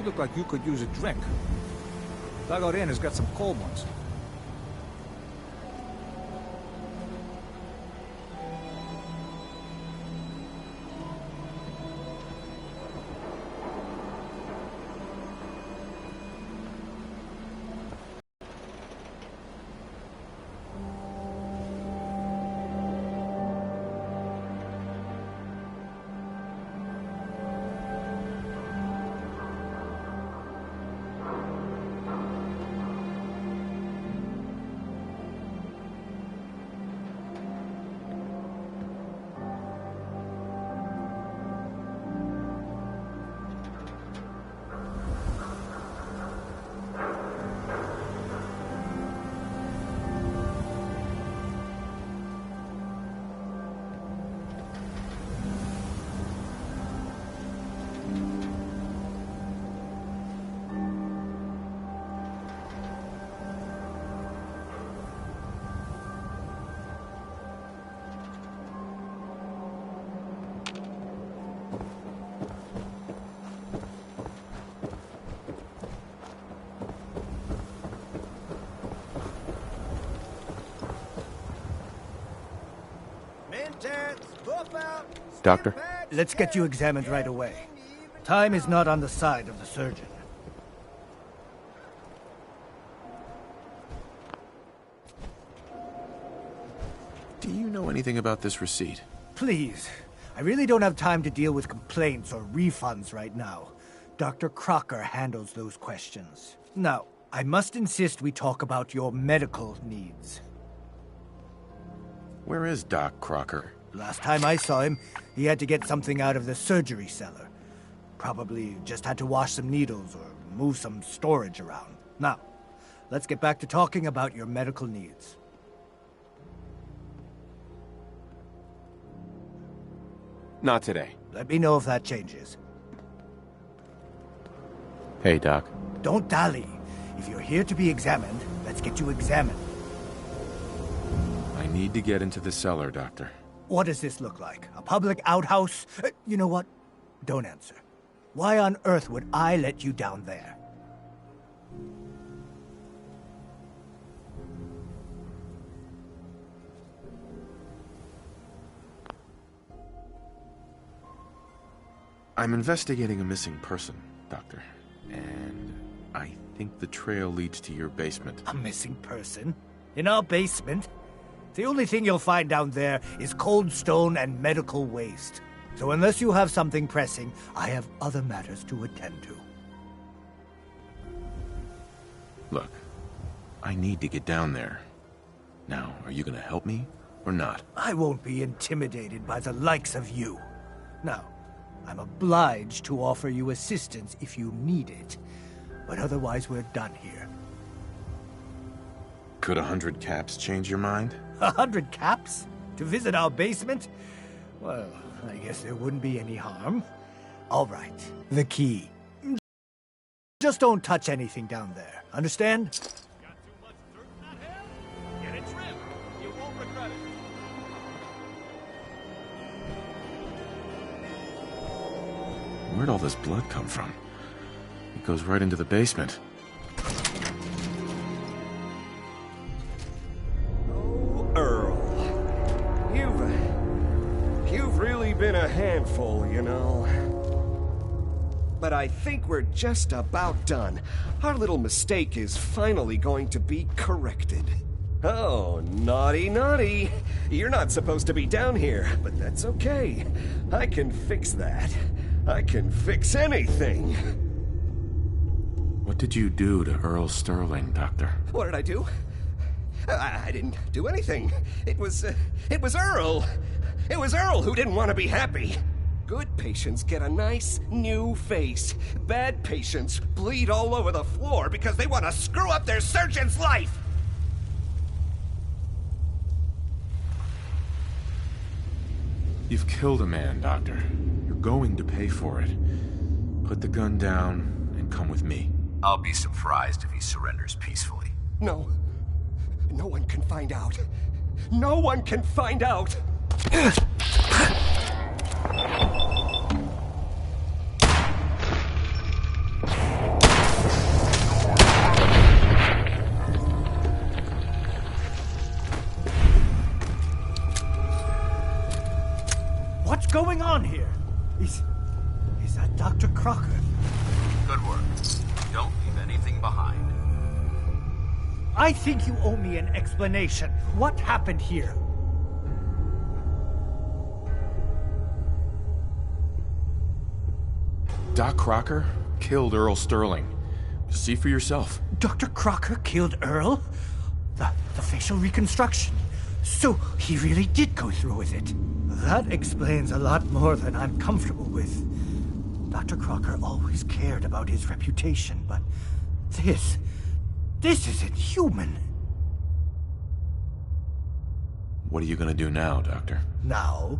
You look like you could use a drink. Dugout Inn has got some cold ones. Doctor? Let's get you examined right away. Time is not on the side of the surgeon. Do you know anything about this receipt? Please. I really don't have time to deal with complaints or refunds right now. Dr. Crocker handles those questions. Now, I must insist we talk about your medical needs. Where is Doc Crocker? Last time I saw him, he had to get something out of the surgery cellar. Probably just had to wash some needles or move some storage around. Now, let's get back to talking about your medical needs. Not today. Let me know if that changes. Hey, Doc. Don't dally. If you're here to be examined, let's get you examined. I need to get into the cellar, Doctor. What does this look like? A public outhouse? You know what? Don't answer. Why on earth would I let you down there? I'm investigating a missing person, Doctor. And I think the trail leads to your basement. A missing person? In our basement? The only thing you'll find down there is cold stone and medical waste. So unless you have something pressing, I have other matters to attend to. Look, I need to get down there. Now, are you gonna help me or not? I won't be intimidated by the likes of you. Now, I'm obliged to offer you assistance if you need it. But otherwise, we're done here. Could 100 caps change your mind? 100 caps? To visit our basement? Well, I guess there wouldn't be any harm. All right, the key. Just don't touch anything down there. Understand? Got too much dirt in that hair? Get it trimmed. You won't regret it. Where'd all this blood come from? It goes right into the basement. You've really been a handful, you know. But I think we're just about done. Our little mistake is finally going to be corrected. Oh, naughty, naughty. You're not supposed to be down here, but that's okay. I can fix that. I can fix anything. What did you do to Earl Sterling, Doctor? What did I do? I didn't do anything. It was Earl. It was Earl who didn't want to be happy. Good patients get a nice, new face. Bad patients bleed all over the floor because they want to screw up their surgeon's life. You've killed a man, Doctor. You're going to pay for it. Put the gun down and come with me. I'll be surprised if he surrenders peacefully. No. No one can find out. No one can find out! What's going on here? Is that Dr. Crocker? Good work. Don't leave anything behind. I think you owe me an explanation. What happened here? Doc Crocker killed Earl Sterling. See for yourself. Dr. Crocker killed Earl? The facial reconstruction. So he really did go through with it. That explains a lot more than I'm comfortable with. Dr. Crocker always cared about his reputation, but this isn't human. What are you gonna do now, Doctor? Now,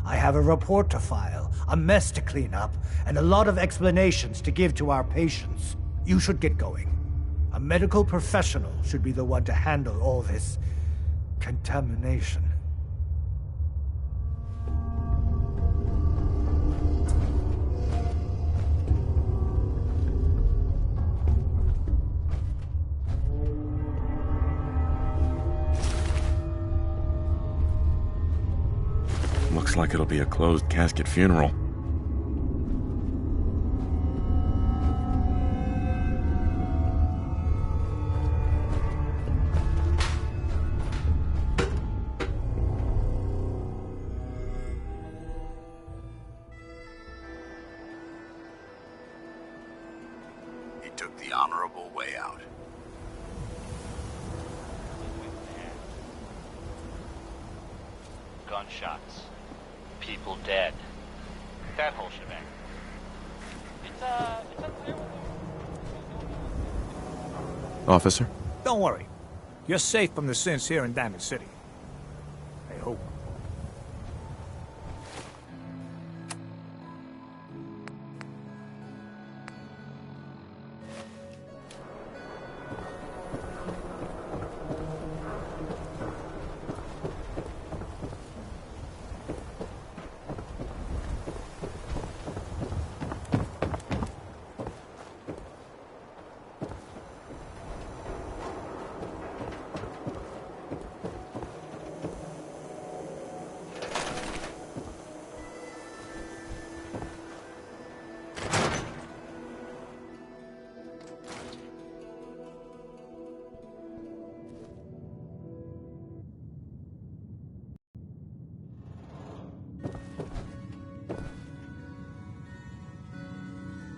I have a report to file, a mess to clean up, and a lot of explanations to give to our patients. You should get going. A medical professional should be the one to handle all this contamination. Looks like it'll be a closed casket funeral. He took the honorable way out. Gunshots. People dead. That whole shebang. It's unclear what Officer? Don't worry. You're safe from the sins here in Diamond City. I hope.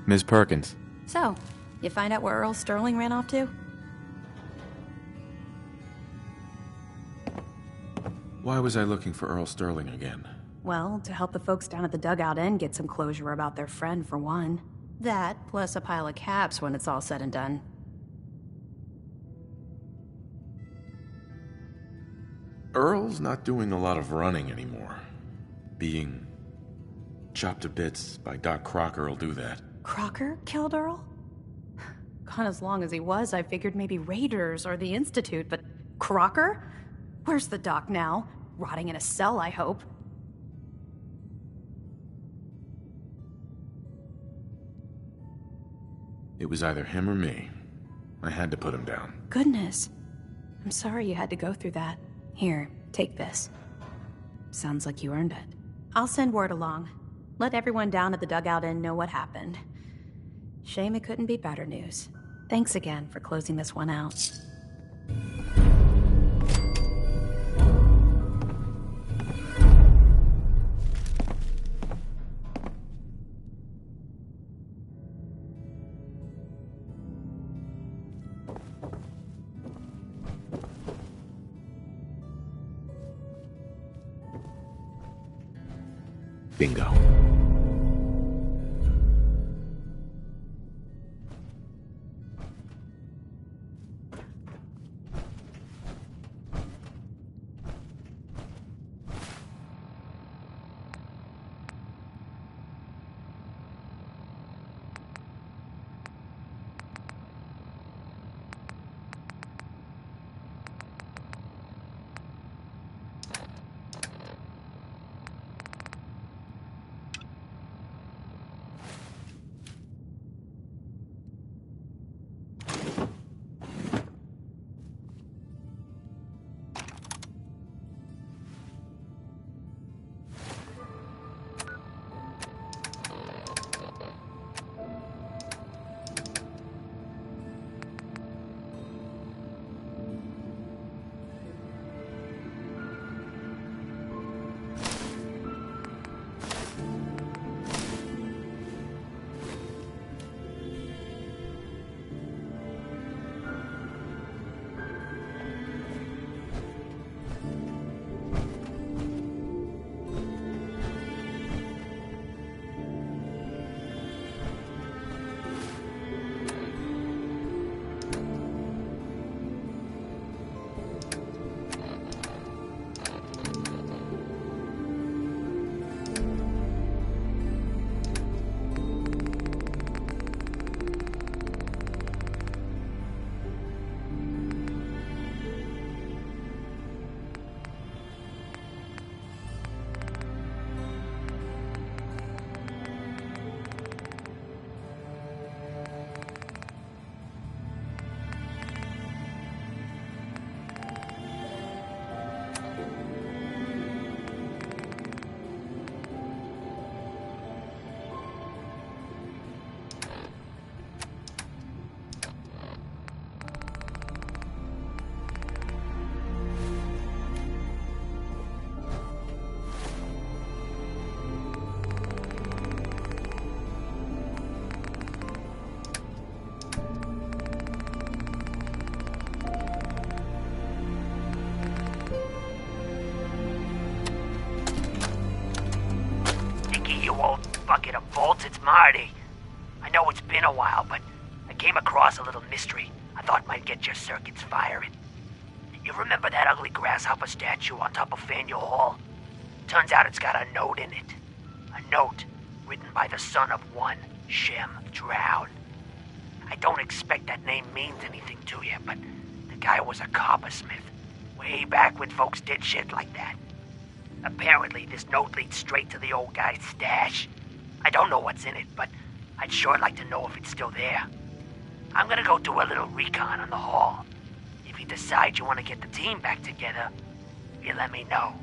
Ms. Perkins. So, you find out where Earl Sterling ran off to? Why was I looking for Earl Sterling again? Well, to help the folks down at the Dugout Inn get some closure about their friend, for one. That, plus a pile of caps when it's all said and done. Earl's not doing a lot of running anymore. Being chopped to bits by Doc Crocker will do that. Crocker killed Earl? Gone as long as he was, I figured maybe Raiders or the Institute, but Crocker? Where's the doc now? Rotting in a cell, I hope. It was either him or me. I had to put him down. Goodness. I'm sorry you had to go through that. Here, take this. Sounds like you earned it. I'll send word along. Let everyone down at the Dugout Inn know what happened. Shame it couldn't be better news. Thanks again for closing this one out. Bingo. fuck it, a vault, it's Marty. I know it's been a while, but I came across a little mystery I thought might get your circuits firing. You remember that ugly grasshopper statue on top of Faneuil Hall? Turns out it's got a note in it. A note written by the son of one Shem Drown. I don't expect that name means anything to you, but the guy was a coppersmith. Way back when folks did shit like that. Apparently, this note leads straight to the old guy's stash. I don't know what's in it, but I'd sure like to know if it's still there. I'm gonna go do a little recon on the hall. If you decide you want to get the team back together, you let me know.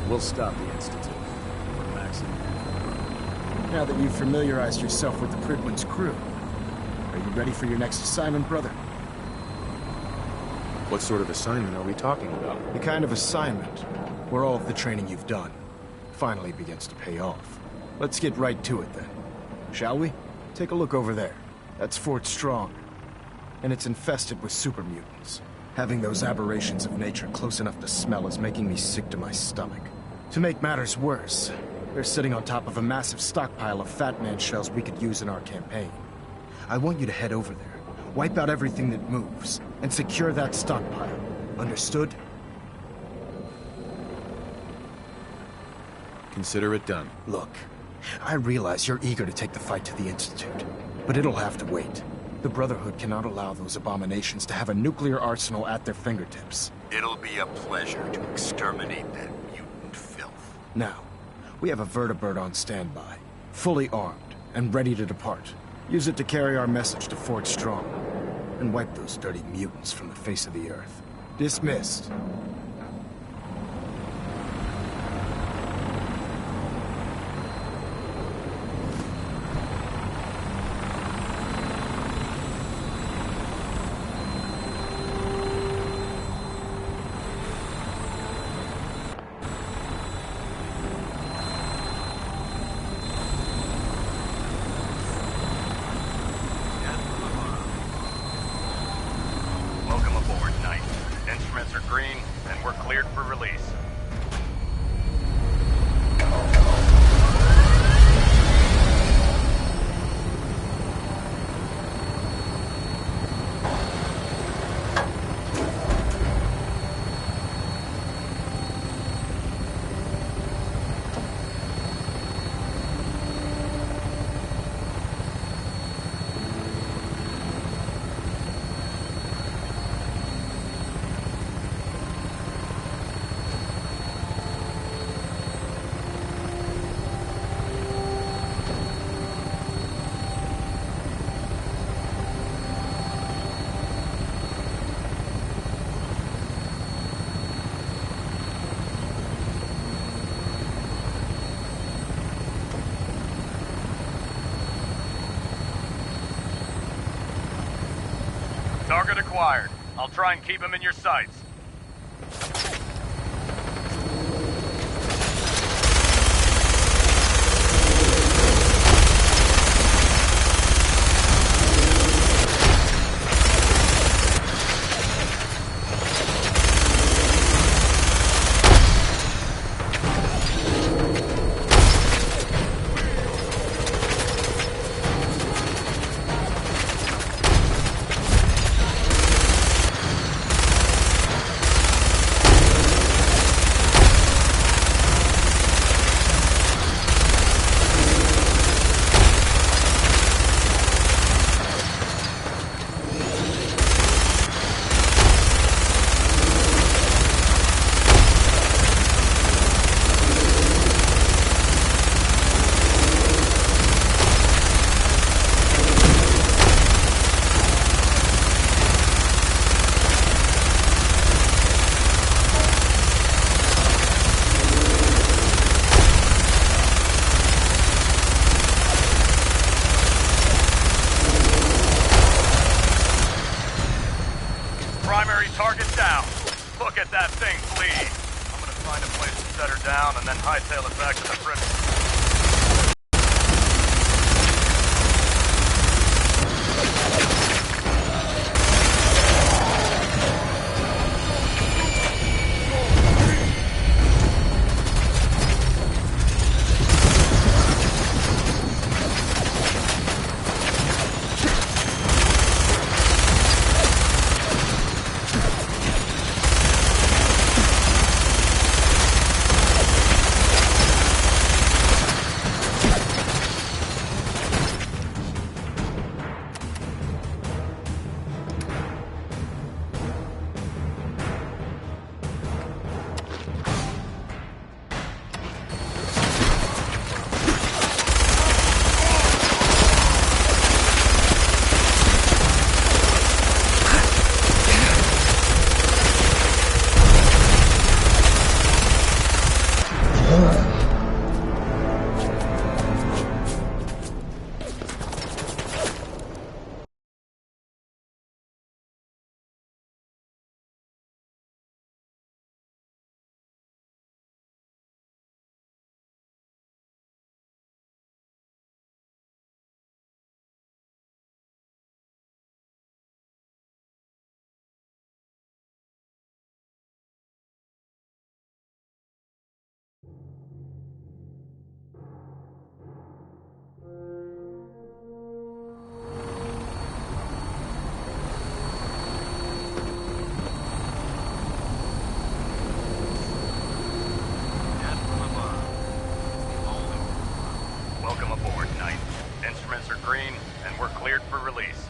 We'll stop the Institute. For maximum. Now that you've familiarized yourself with the Prydwen's crew, are you ready for your next assignment, brother? What sort of assignment are we talking about? The kind of assignment where all of the training you've done finally begins to pay off. Let's get right to it then. Shall we? Take a look over there. That's Fort Strong. And it's infested with super mutants. Having those aberrations of nature close enough to smell is making me sick to my stomach. To make matters worse, they're sitting on top of a massive stockpile of Fat Man shells we could use in our campaign. I want you to head over there, wipe out everything that moves, and secure that stockpile. Understood? Consider it done. Look, I realize you're eager to take the fight to the Institute, but it'll have to wait. The Brotherhood cannot allow those abominations to have a nuclear arsenal at their fingertips. It'll be a pleasure to exterminate that mutant filth. Now, we have a vertibird on standby, fully armed and ready to depart. Use it to carry our message to Fort Strong and wipe those dirty mutants from the face of the earth. Dismissed. Welcome aboard, Knight. Instruments are green, and we're cleared for release. Target acquired. I'll try and keep him in your sights. at that thing, please. I'm gonna find a place to set her down and then hightail it back to the prison. Welcome aboard, Knight. Instruments are green, and we're cleared for release.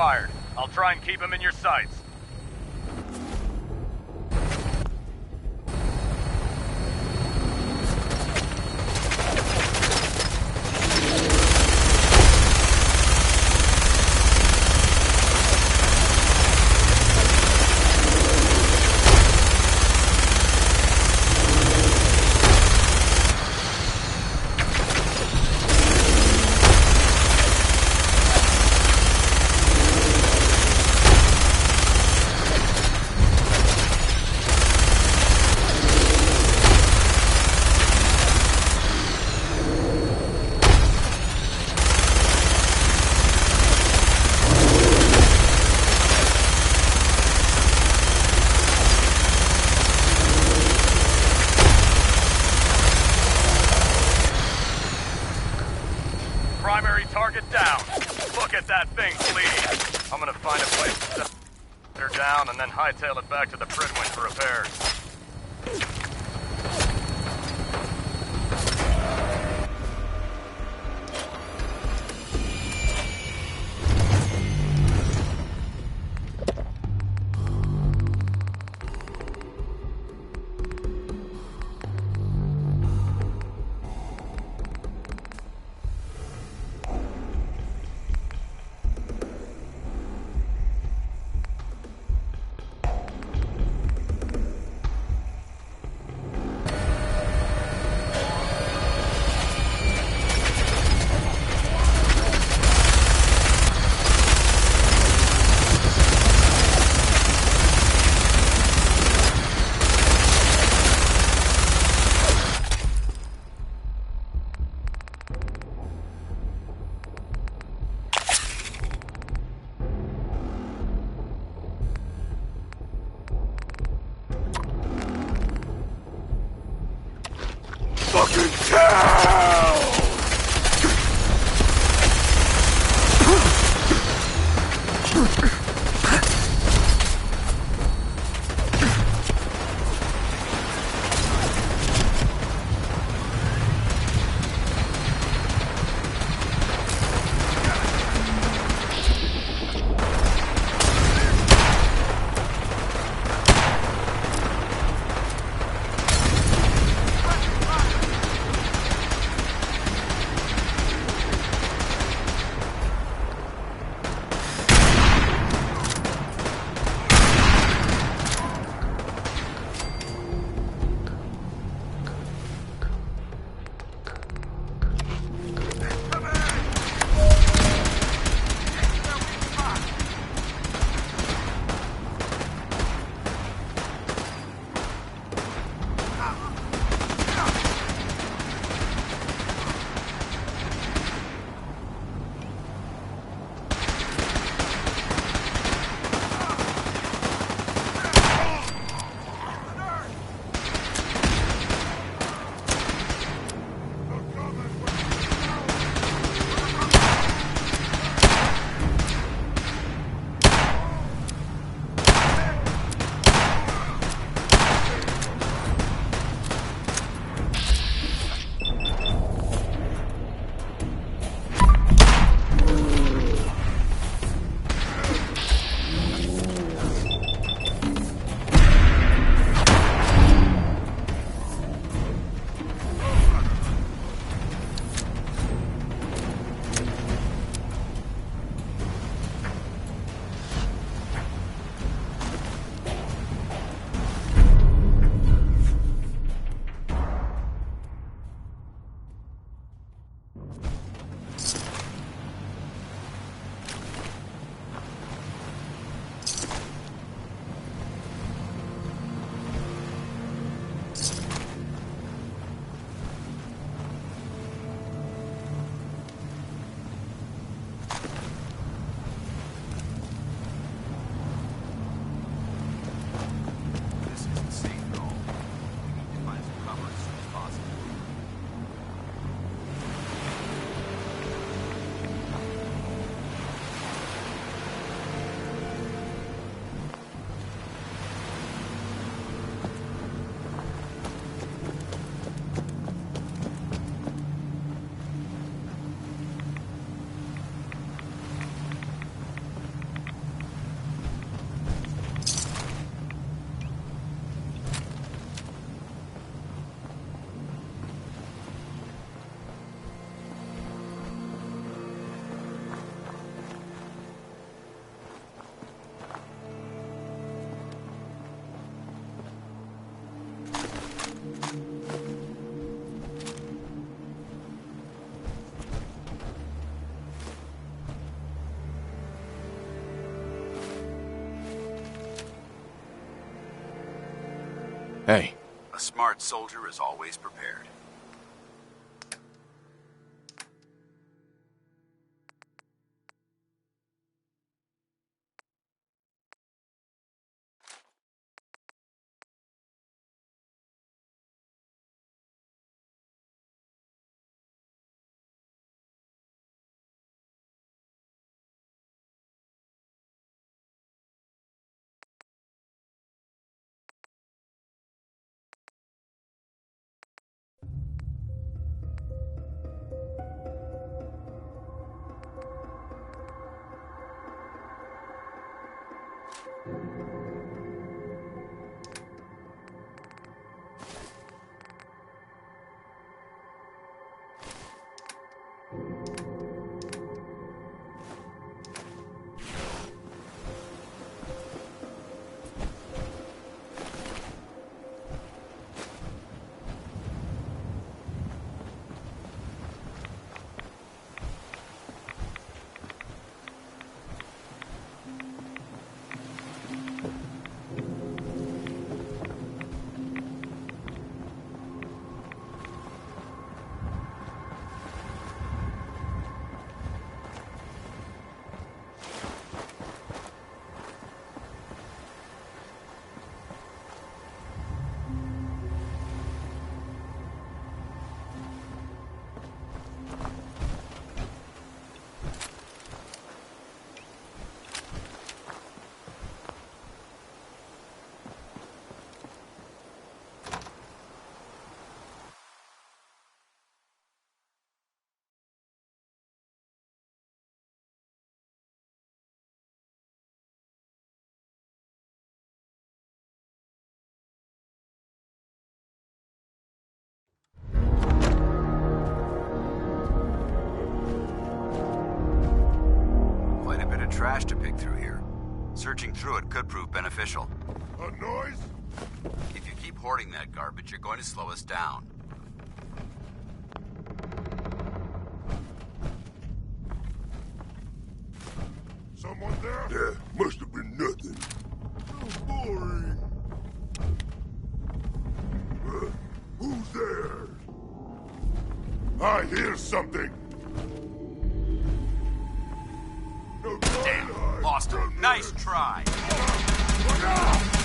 required. I'll try and keep him in your sights. Primary target down. Look at that thing bleed. I'm gonna find a place to set her down and then hightail it back to the Pridwin for repairs. Hey. A smart soldier is always prepared. Quite a bit of trash to pick through here. Searching through it could prove beneficial. A noise? If you keep hoarding that garbage, you're going to slow us down. Someone there? Yeah, must have been nothing. So boring. Who's there? I hear something. No, Damn, lost him. Nice try. Look out!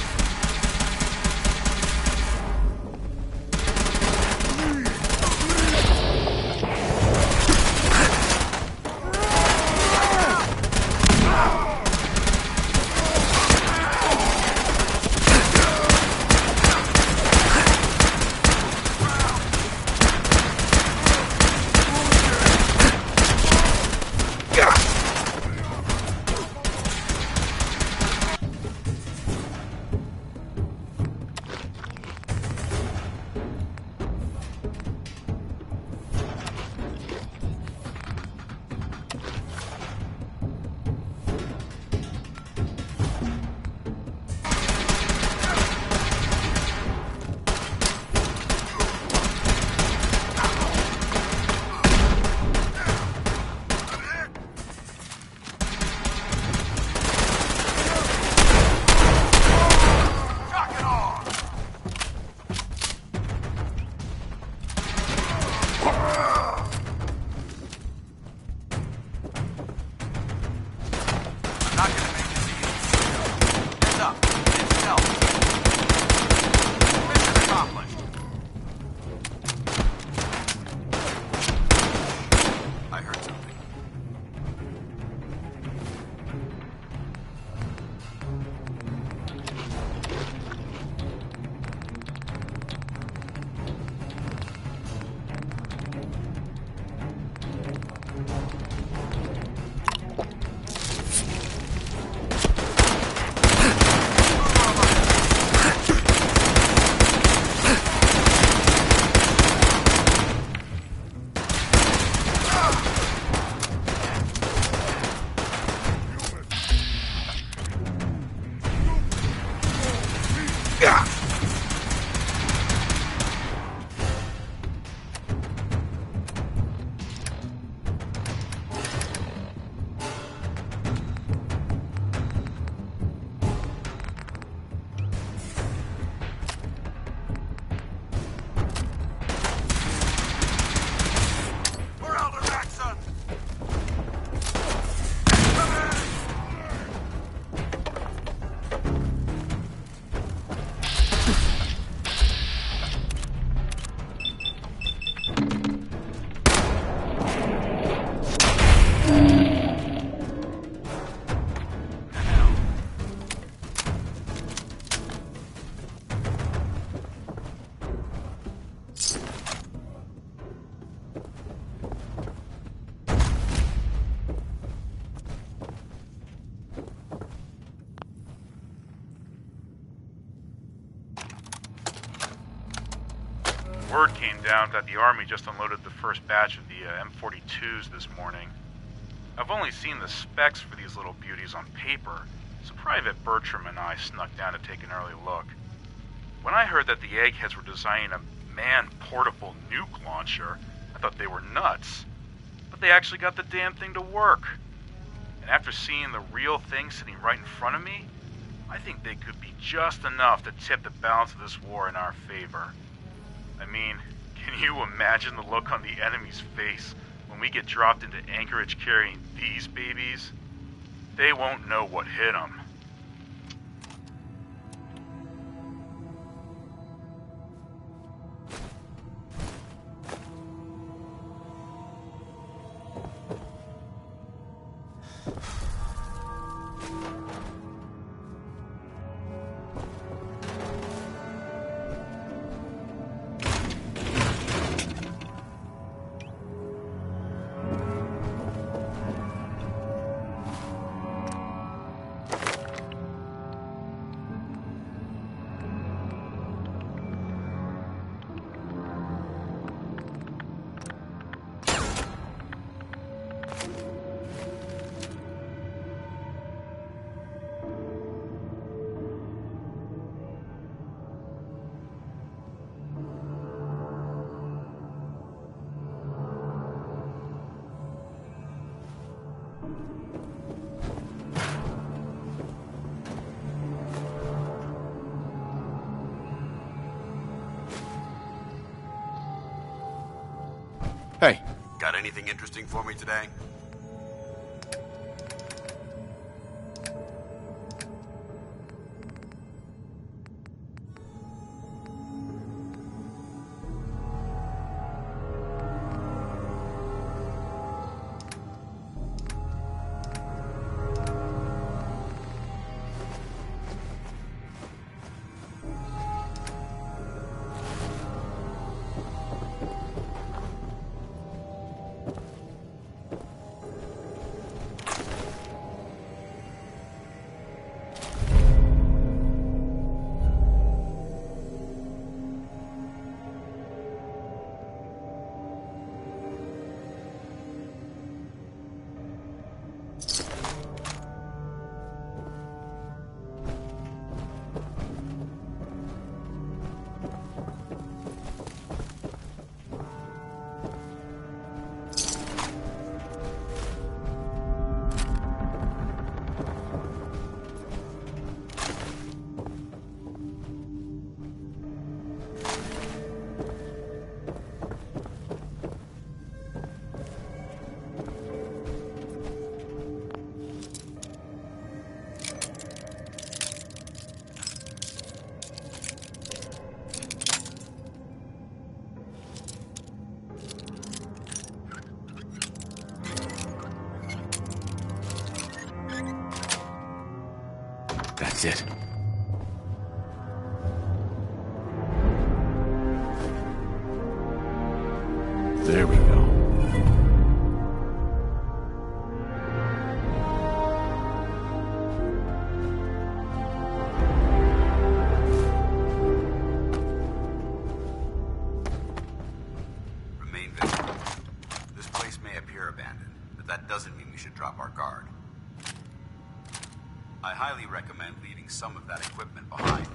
Word came down that the Army just unloaded the first batch of the M42s this morning. I've only seen the specs for these little beauties on paper, so Private Bertram and I snuck down to take an early look. When I heard that the eggheads were designing a man-portable nuke launcher, I thought they were nuts. But they actually got the damn thing to work. And after seeing the real thing sitting right in front of me, I think they could be just enough to tip the balance of this war in our favor. I mean, can you imagine the look on the enemy's face when we get dropped into Anchorage carrying these babies? They won't know what hit them. Hey. Got anything interesting for me today? That's it. There we go. Remain vigilant. This place may appear abandoned, but that doesn't mean we should drop our guard. I highly recommend leaving some of that equipment behind.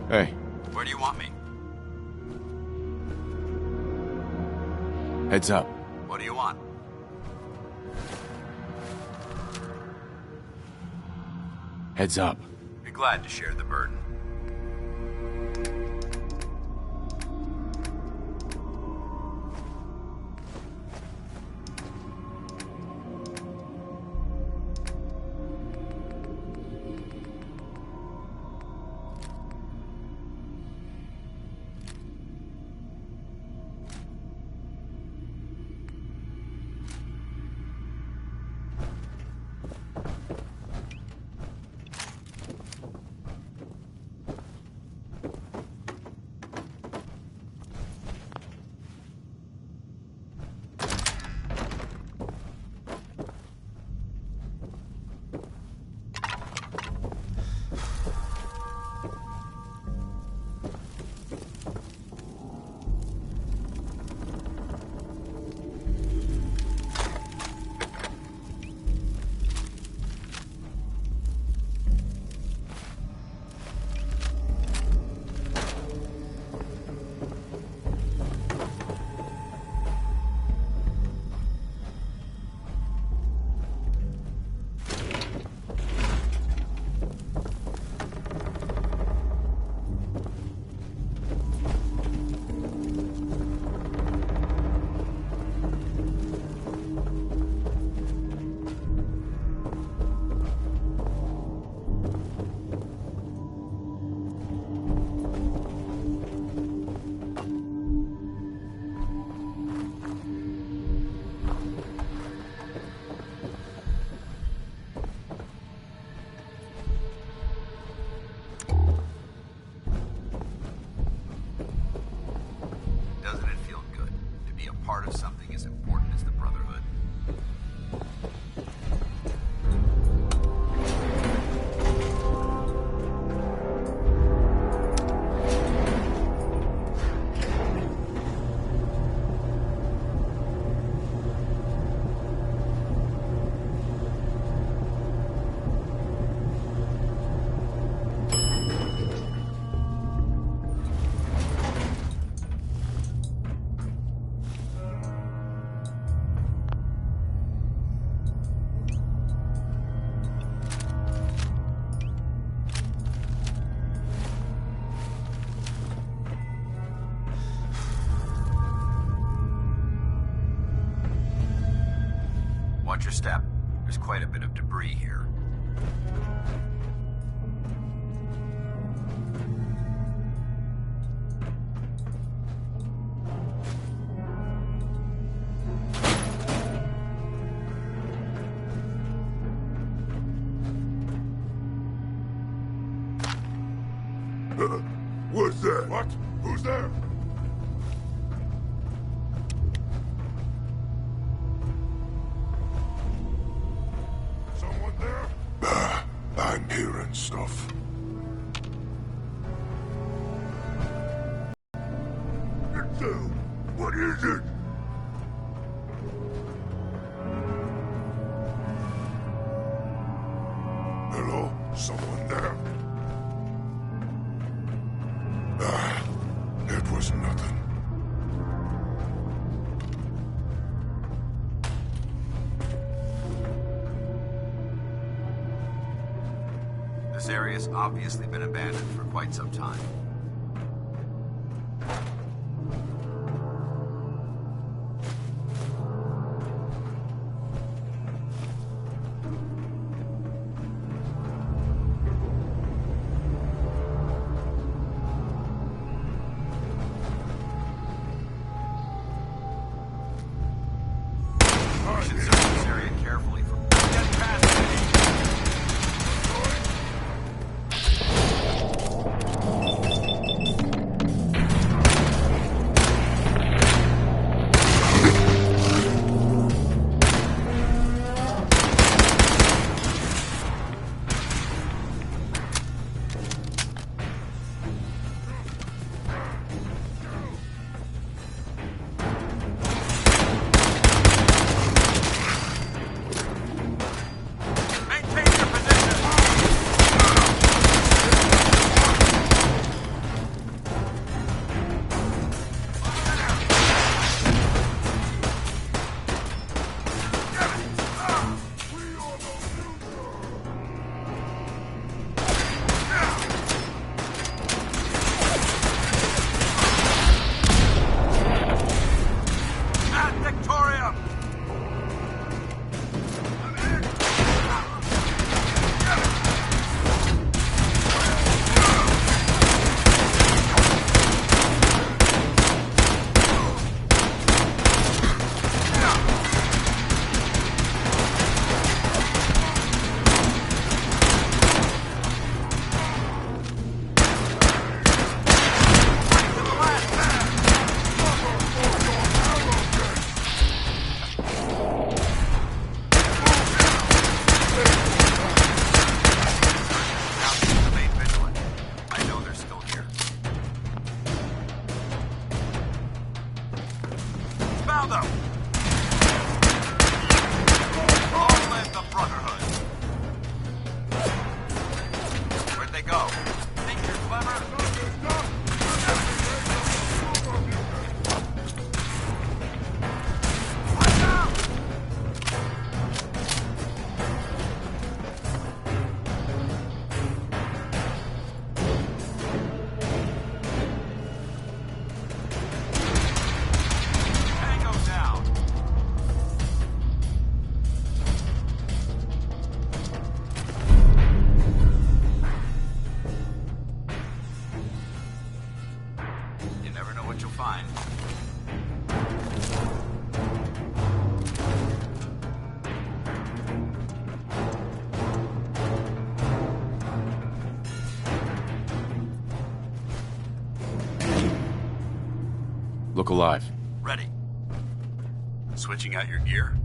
Hey. Where do you want me? Heads up. What do you want? Heads up. Be glad to share the burden. Part of something as important as the Brotherhood. Watch your step. There's quite a bit of debris here. What's that? What? Who's there? Someone there? I'm hearing stuff. What is it? Hello? Someone there? It was nothing. This area's obviously been abandoned for quite some time. We should search this area carefully for... Get past me! Look alive. Ready. Switching out your gear?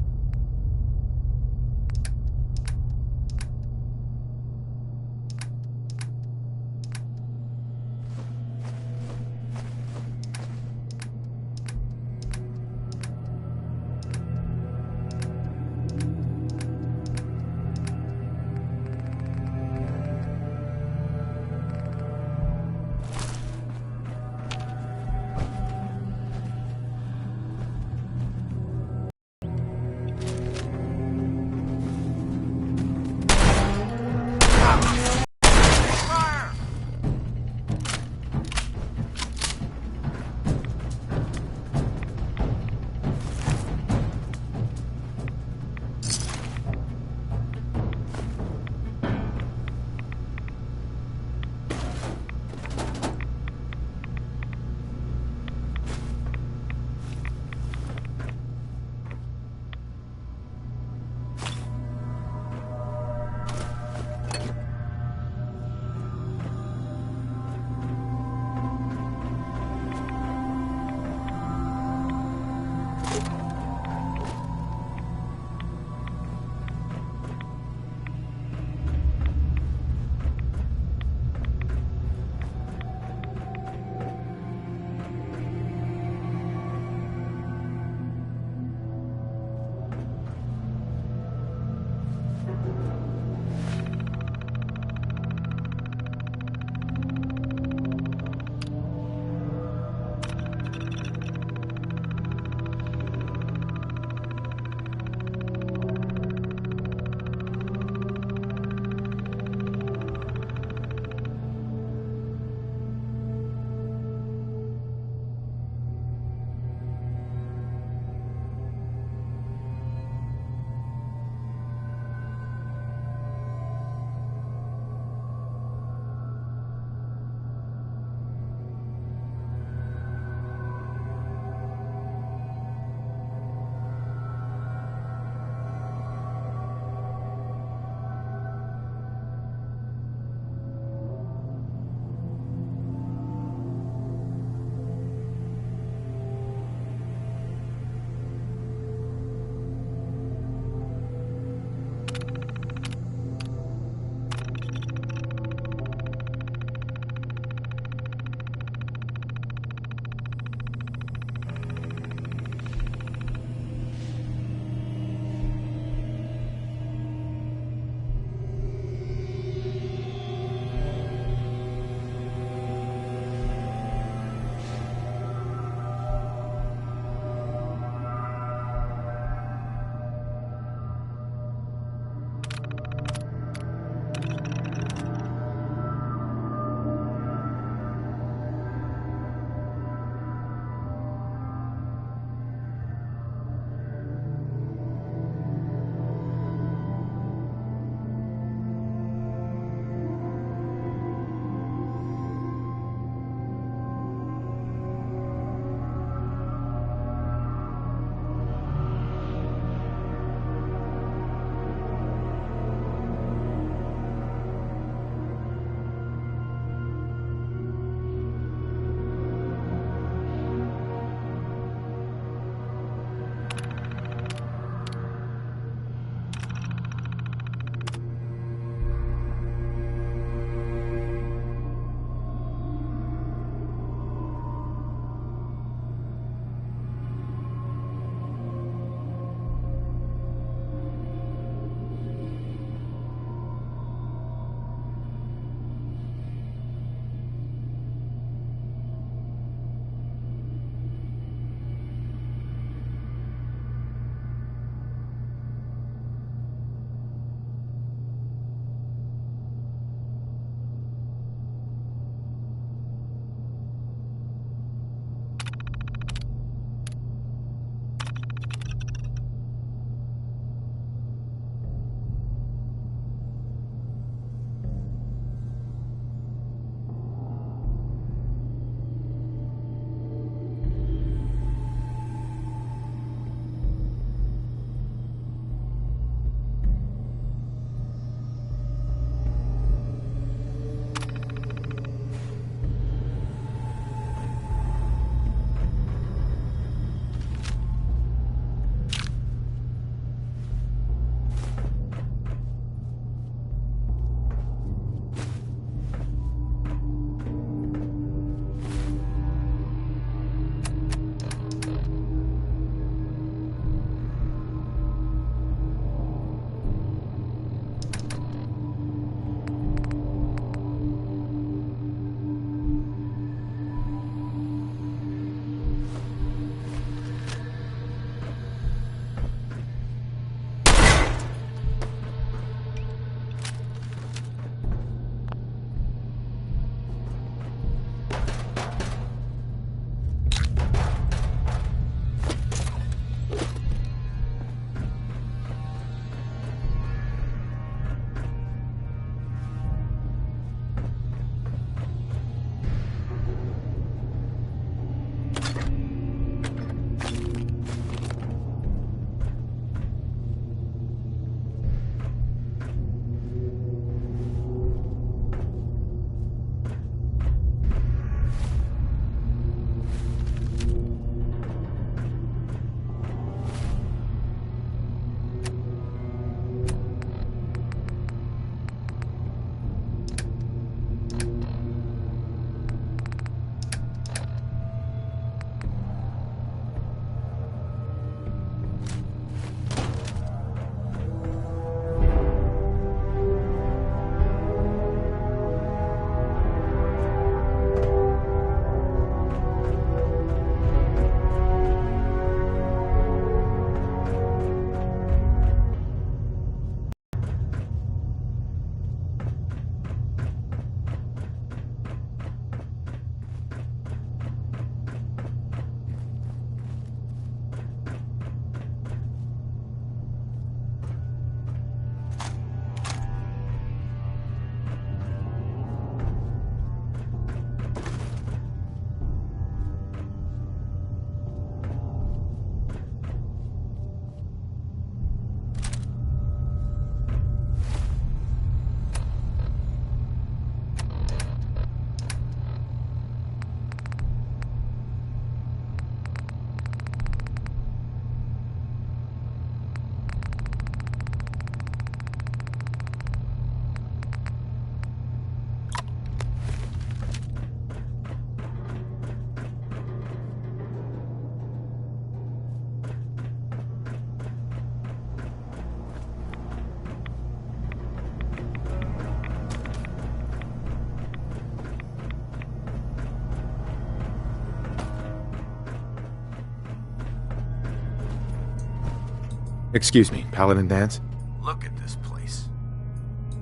Excuse me, Paladin Dance? Look at this place.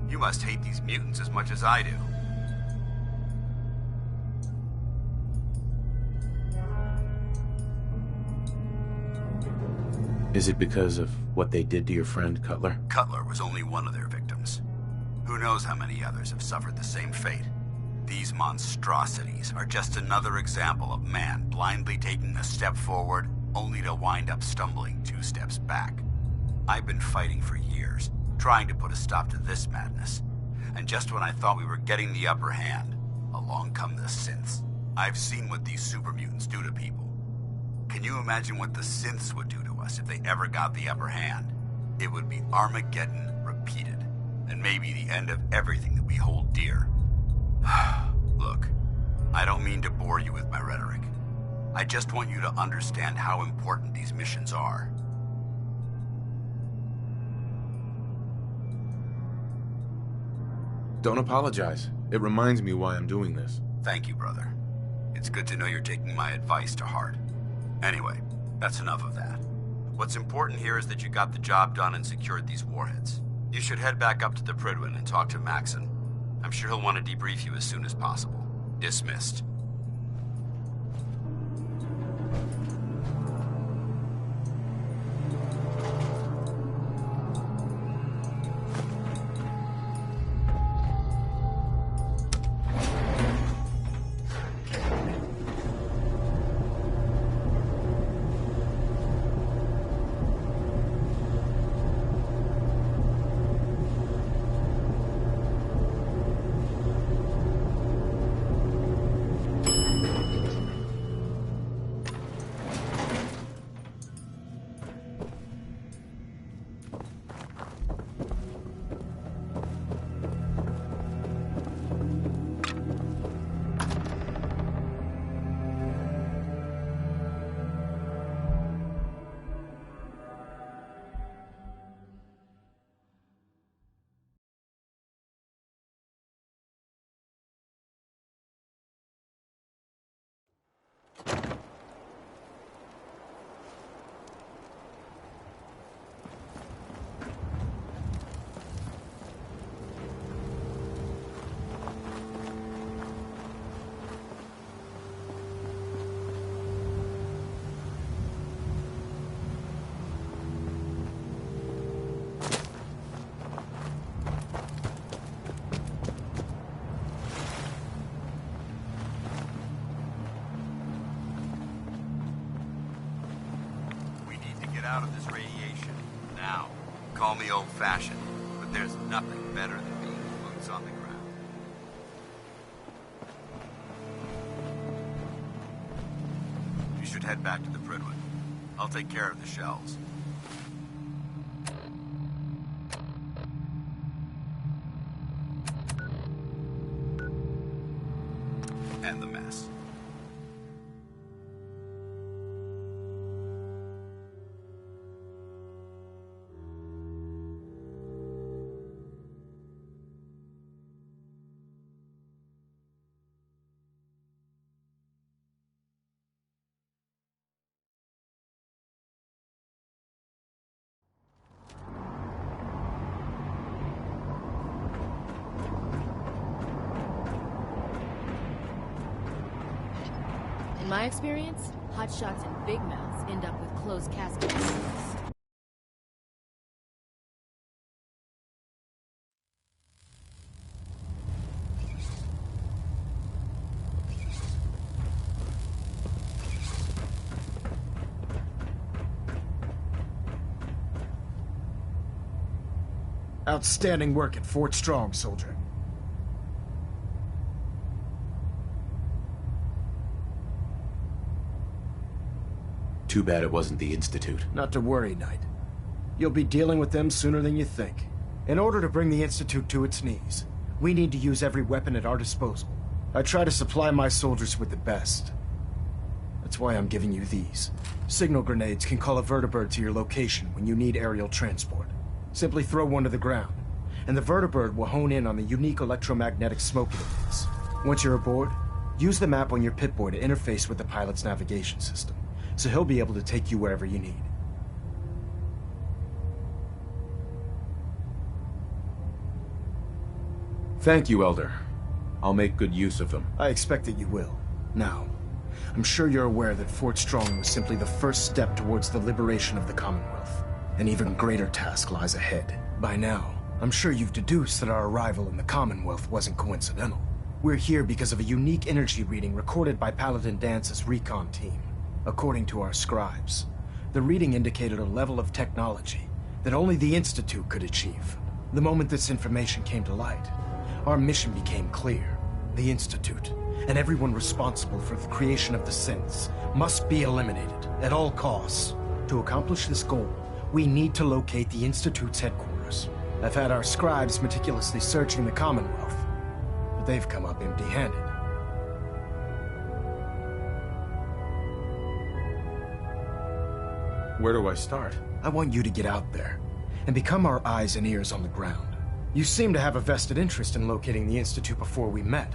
You must hate these mutants as much as I do. Is it because of what they did to your friend, Cutler? Cutler was only one of their victims. Who knows how many others have suffered the same fate? These monstrosities are just another example of man blindly taking a step forward, only to wind up stumbling 2 steps back. I've been fighting for years, trying to put a stop to this madness. And just when I thought we were getting the upper hand, along come the synths. I've seen what these super mutants do to people. Can you imagine what the synths would do to us if they ever got the upper hand? It would be Armageddon repeated, and maybe the end of everything that we hold dear. Look, I don't mean to bore you with my rhetoric. I just want you to understand how important these missions are. Don't apologize. It reminds me why I'm doing this. Thank you, brother. It's good to know you're taking my advice to heart. Anyway, that's enough of that. What's important here is that you got the job done and secured these warheads. You should head back up to the Prydwen and talk to Maxon. I'm sure he'll want to debrief you as soon as possible. Dismissed. Out of this radiation. Now, call me old-fashioned, but there's nothing better than being boots on the ground. You should head back to the Prydwen. I'll take care of the shells. And the mess. In my experience, hotshots and big mouths end up with closed caskets. Outstanding work at Fort Strong, soldier. Too bad it wasn't the Institute. Not to worry, Knight. You'll be dealing with them sooner than you think. In order to bring the Institute to its knees, we need to use every weapon at our disposal. I try to supply my soldiers with the best. That's why I'm giving you these. Signal grenades can call a vertibird to your location when you need aerial transport. Simply throw one to the ground, and the vertibird will hone in on the unique electromagnetic smoke it emits. Once you're aboard, use the map on your Pip-Boy to interface with the pilot's navigation system, so he'll be able to take you wherever you need. Thank you, Elder. I'll make good use of them. I expect that you will. Now, I'm sure you're aware that Fort Strong was simply the first step towards the liberation of the Commonwealth. An even greater task lies ahead. By now, I'm sure you've deduced that our arrival in the Commonwealth wasn't coincidental. We're here because of a unique energy reading recorded by Paladin Dance's recon team. According to our scribes, the reading indicated a level of technology that only the Institute could achieve. The moment this information came to light, our mission became clear. The Institute, and everyone responsible for the creation of the synths, must be eliminated at all costs. To accomplish this goal, we need to locate the Institute's headquarters. I've had our scribes meticulously searching the Commonwealth, but they've come up empty-handed. Where do I start? I want you to get out there and become our eyes and ears on the ground. You seem to have a vested interest in locating the Institute before we met,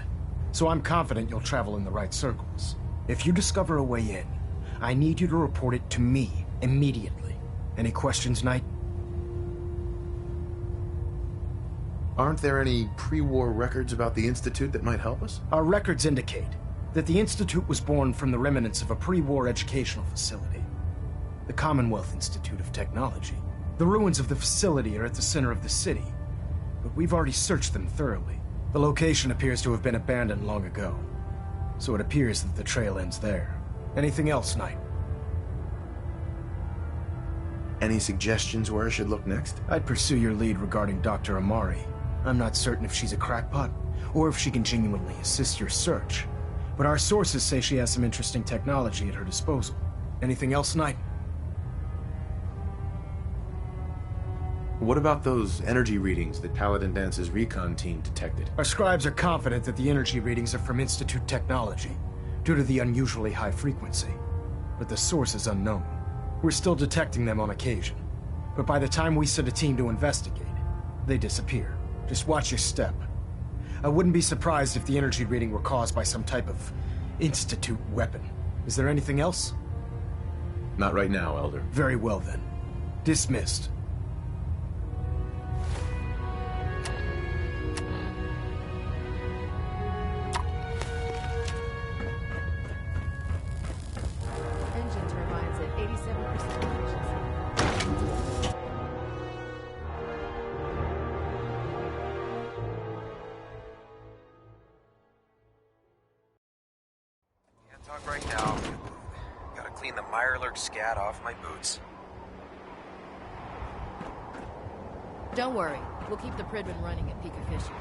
so I'm confident you'll travel in the right circles. If you discover a way in, I need you to report it to me immediately. Any questions, Knight? Aren't there any pre-war records about the Institute that might help us? Our records indicate that the Institute was born from the remnants of a pre-war educational facility, the Commonwealth Institute of Technology. The ruins of the facility are at the center of the city, but we've already searched them thoroughly. The location appears to have been abandoned long ago, so it appears that the trail ends there. Anything else, Knight? Any suggestions where I should look next? I'd pursue your lead regarding Dr. Amari. I'm not certain if she's a crackpot, or if she can genuinely assist your search, but our sources say she has some interesting technology at her disposal. Anything else, Knight? What about those energy readings that Paladin Dance's recon team detected? Our scribes are confident that the energy readings are from Institute technology, due to the unusually high frequency. But the source is unknown. We're still detecting them on occasion, but by the time we send a team to investigate, they disappear. Just watch your step. I wouldn't be surprised if the energy reading were caused by some type of Institute weapon. Is there anything else? Not right now, Elder. Very well then. Dismissed. Engine turbines at 87% efficiency. Can't talk right now. Gotta clean the Mirelurk scat off my boots. Don't worry, we'll keep the Pridman running at peak efficiency.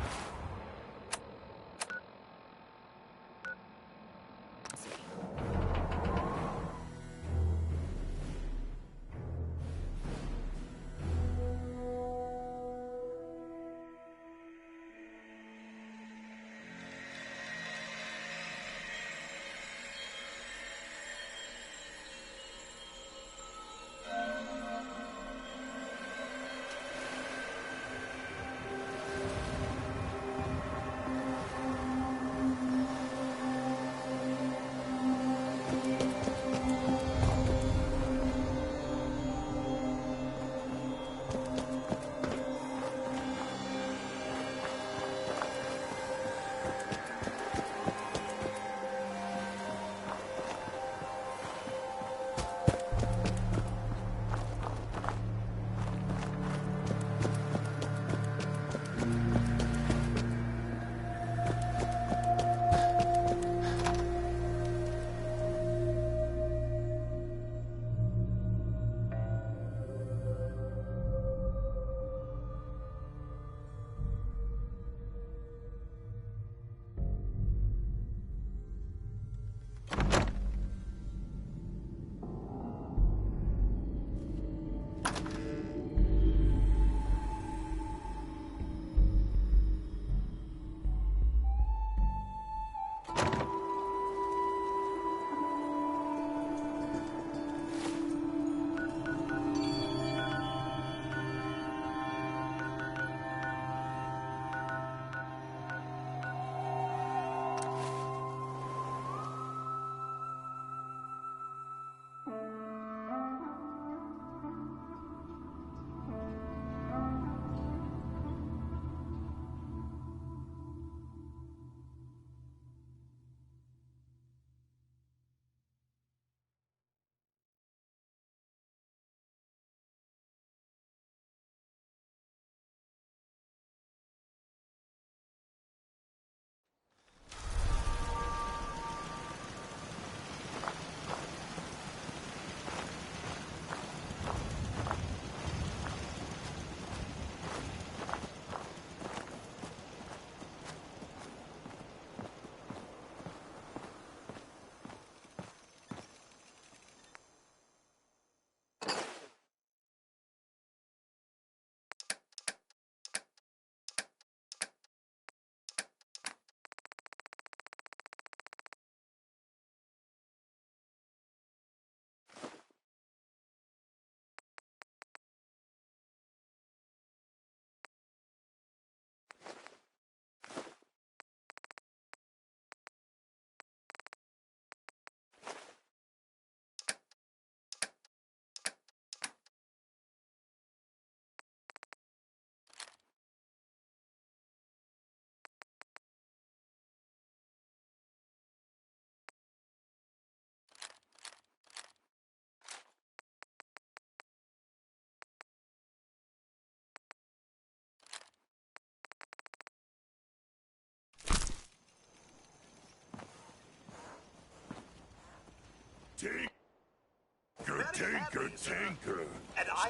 Tinker.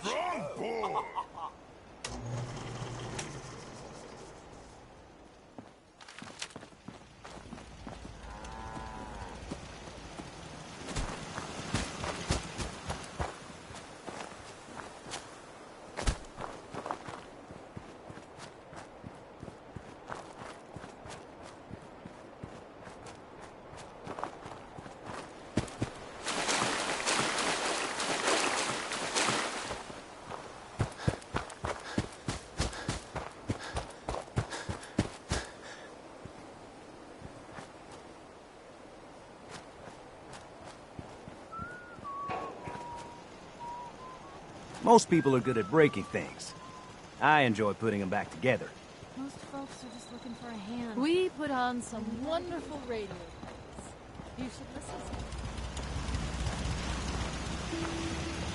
Strong boy. Most people are good at breaking things. I enjoy putting them back together. Most folks are just looking for a hand. We put on some wonderful radio plays. You should listen to them.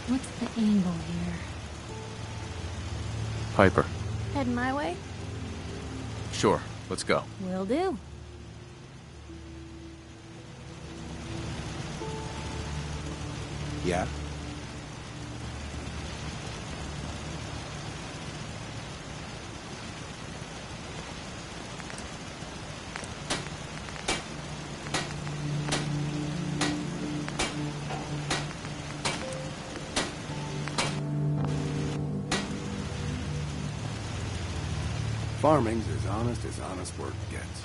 What's the angle here? Piper. Heading my way? Sure, let's go. Will do. Yeah? Farming's as honest work gets.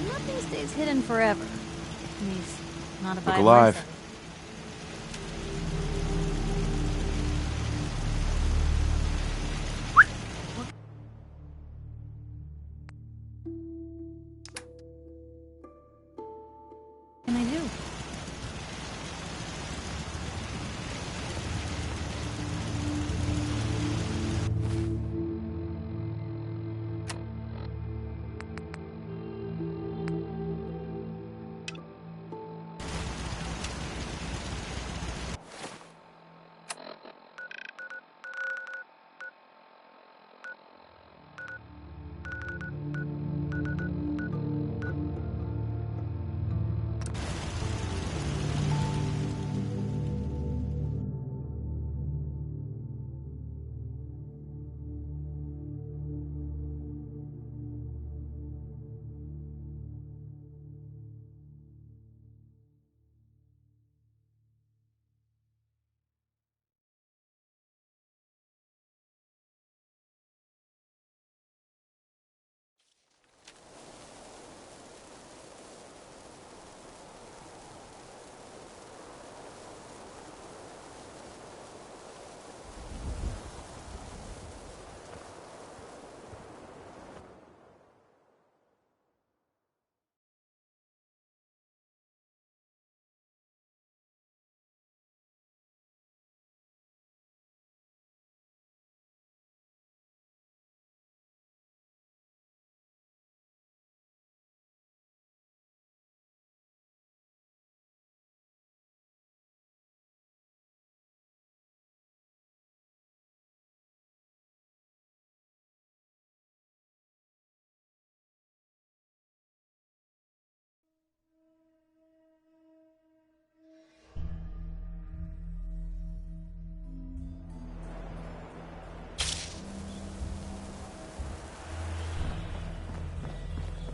Nothing stays hidden forever. At least, not if I Look alive. myself. What can I do?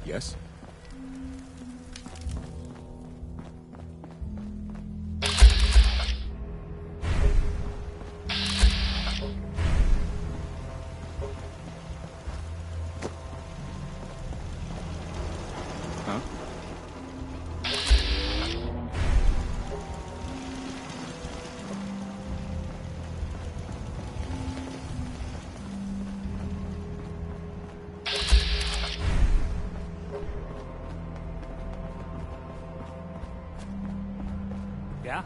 Yes? Huh? Yeah?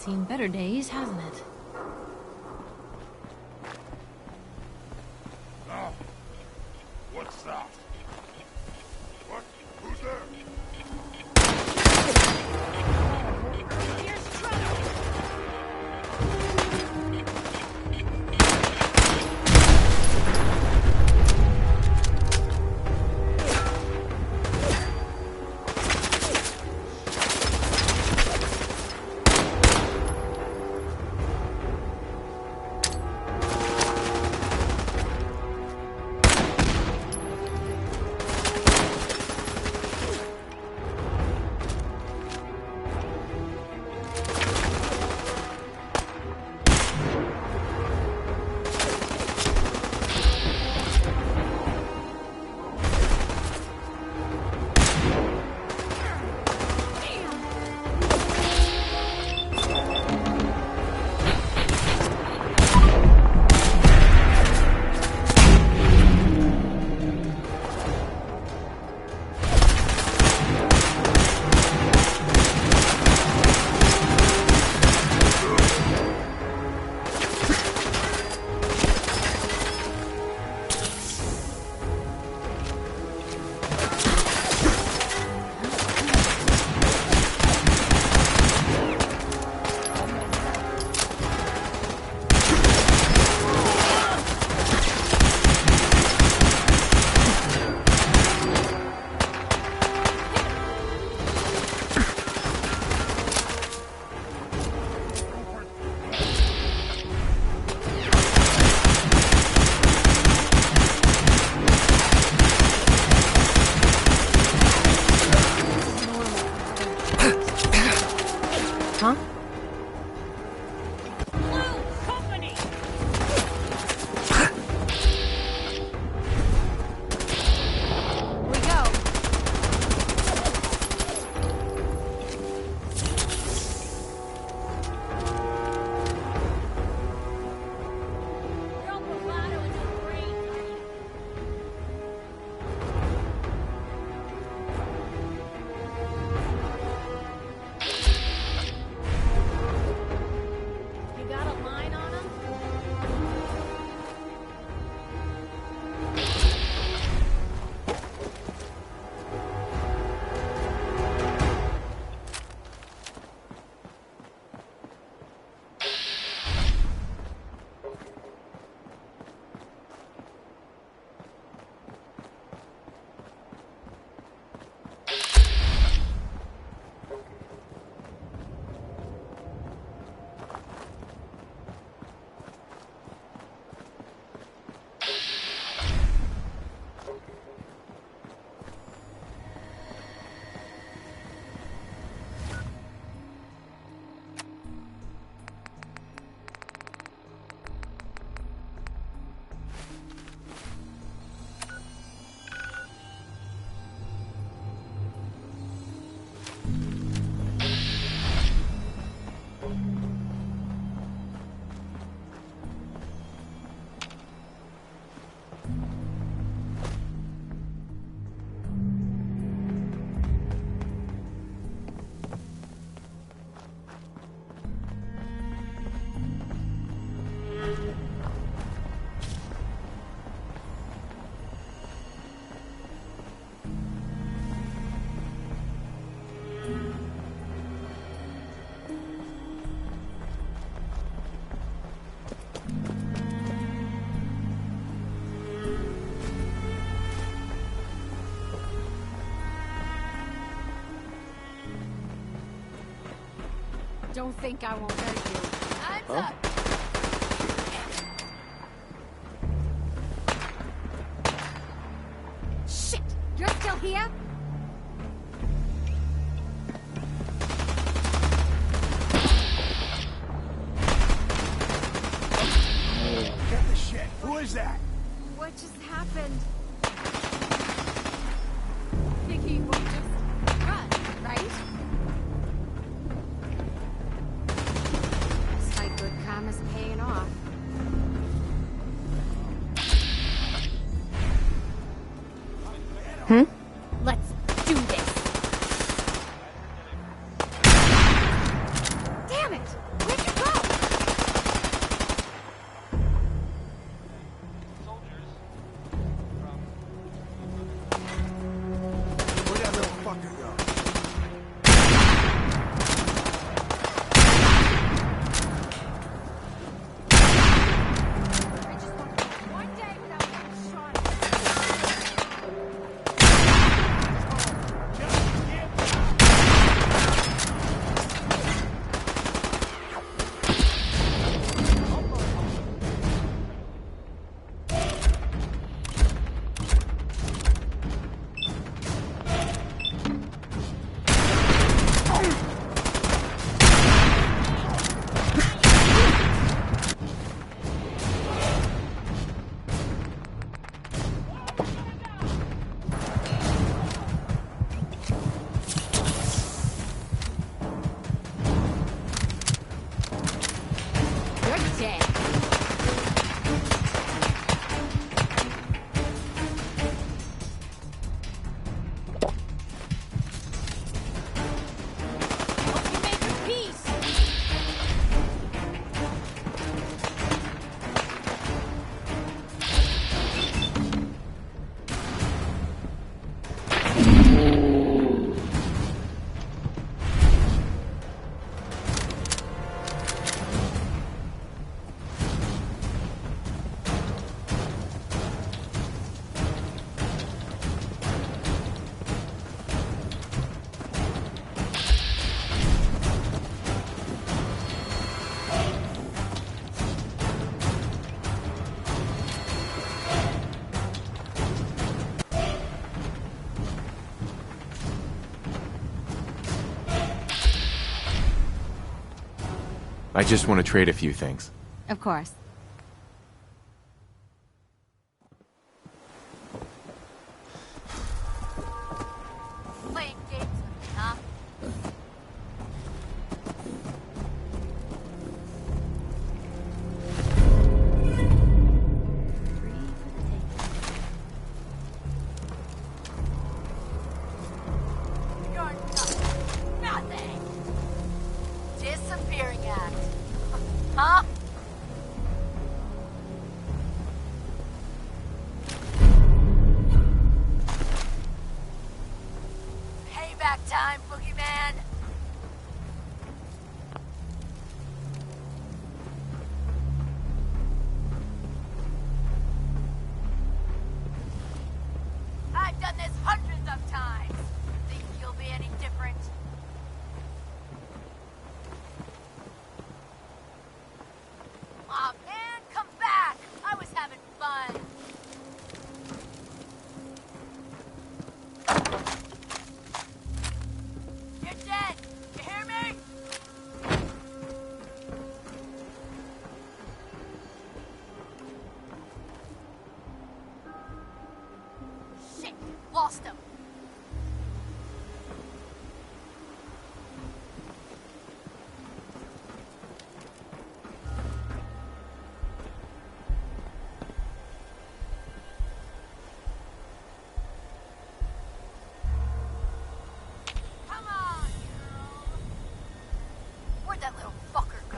seen better days, hasn't it? Now, what's that? What? Who's there? Huh? Don't think I won't hurt you. Heads up! Shit! You're still here? Get the shit. Who is that? What just happened? Vicky, we just run, right? Looks like good karma's paying off. Let's do this. Damn it! I just want to trade a few things. Of course. Playing games with me, huh? You're nothing. Disappearing act. Huh? Payback time, boogeyman. I've done this hundreds of times. Think you'll be any different? Aw, man, come back! I was having fun. You're dead! You hear me? Shit! Lost him! Come on, girl! Where'd that little fucker go?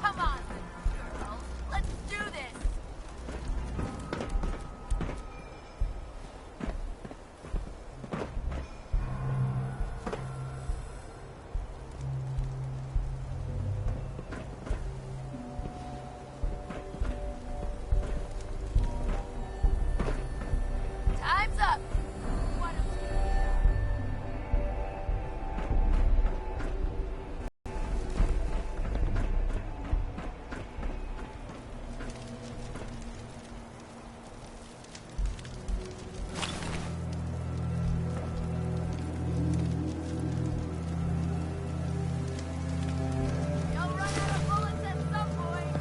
Come on, girl. Let's do this. Time's up. Why don't You'll run out of bullets at some point.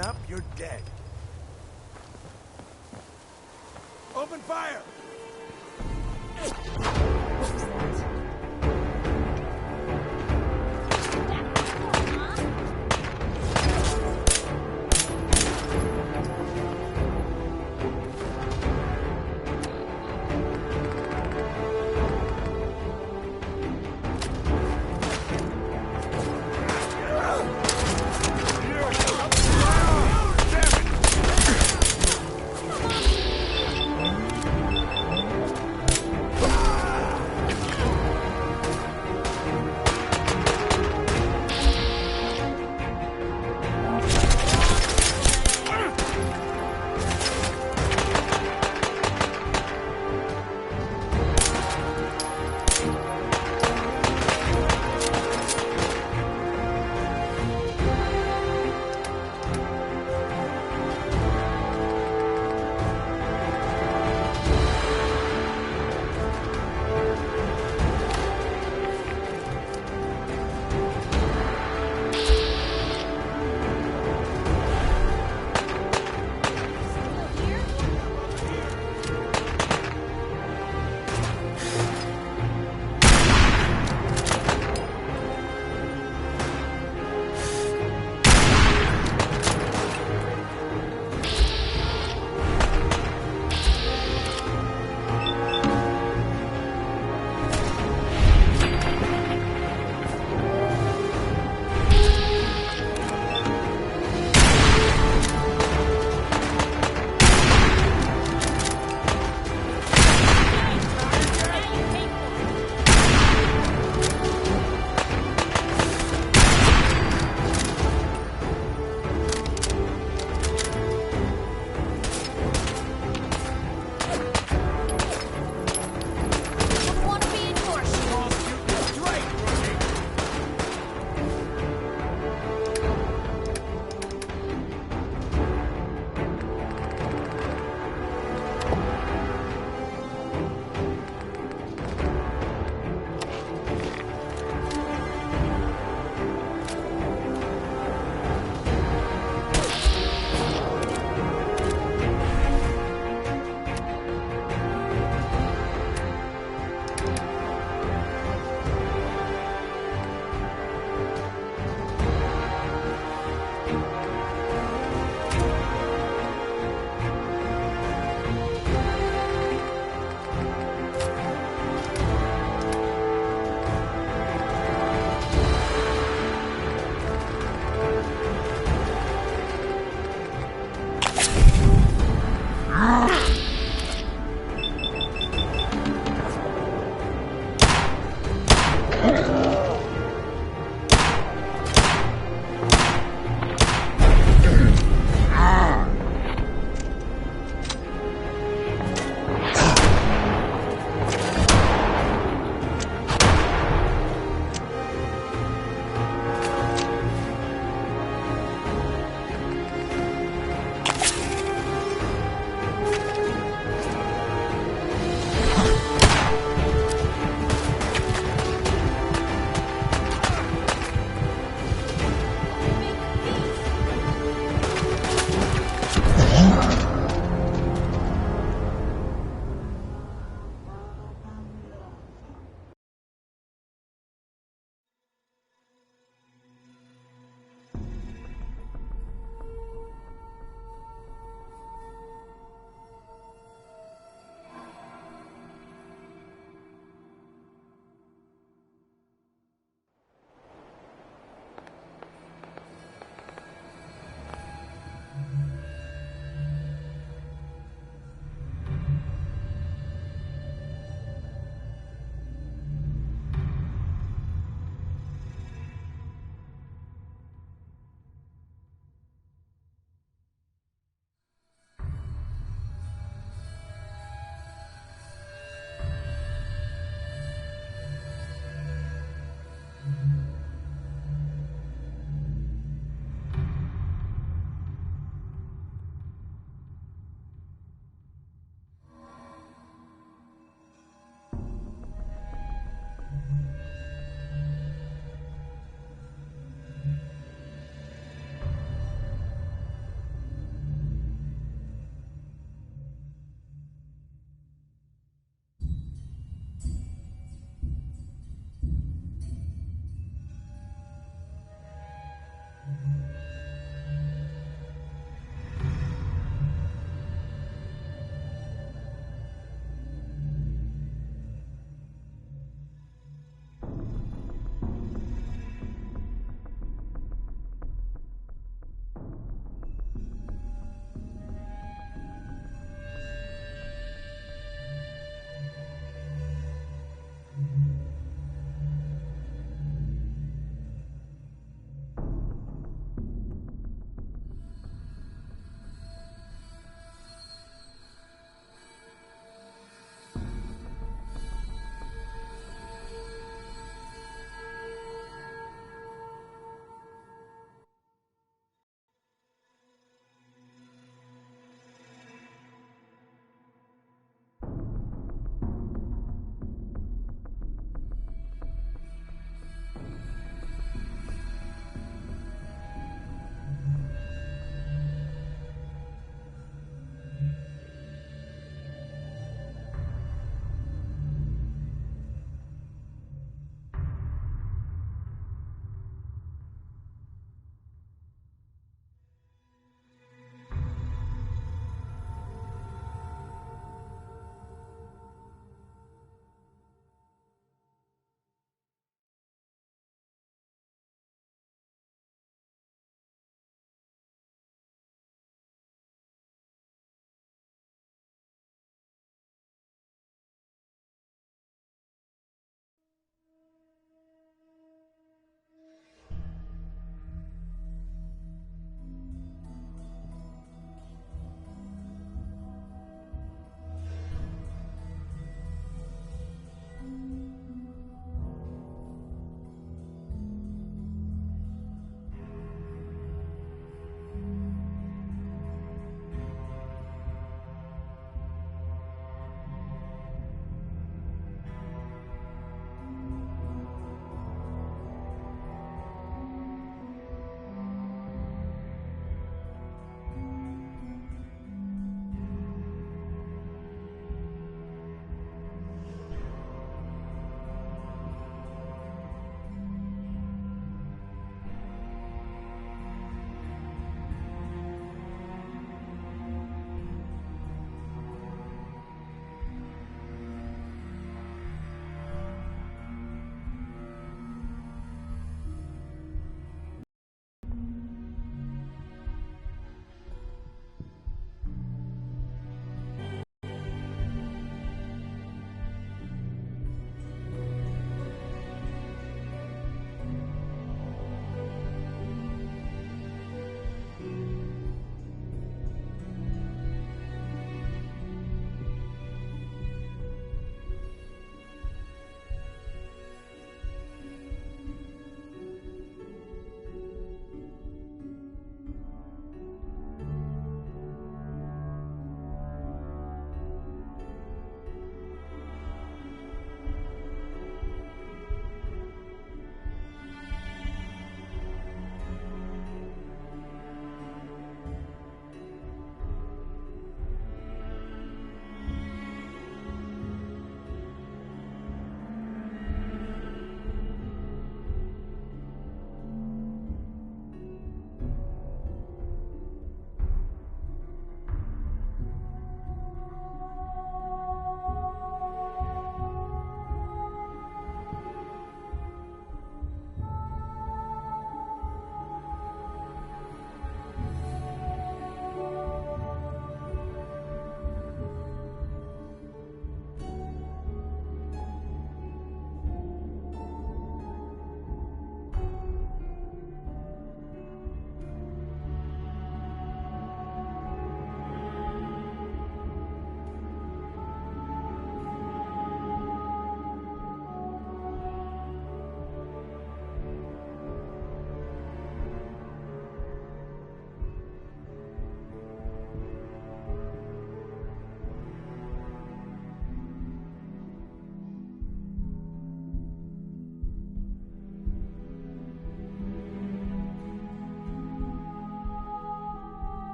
man up, you're dead. Open fire!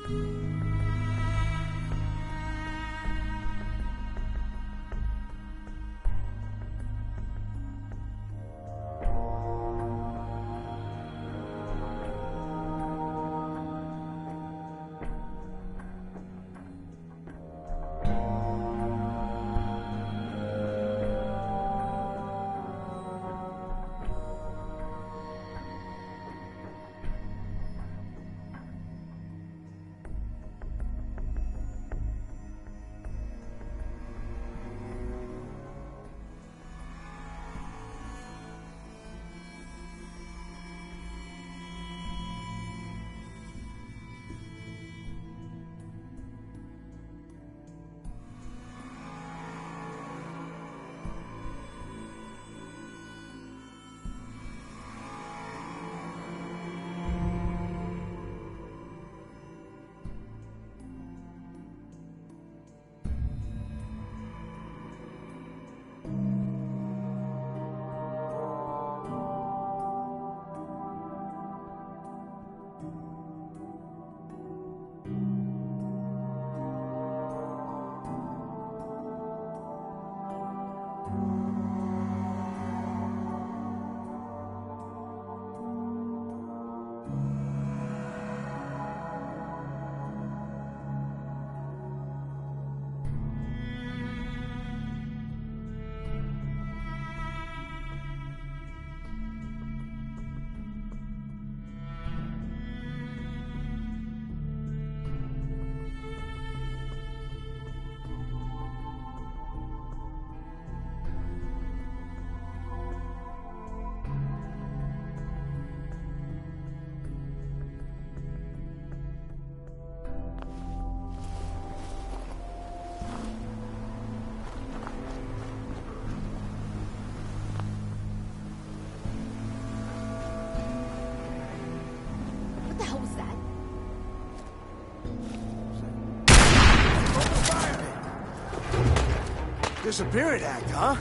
What the hell was that? Disappearing act, huh?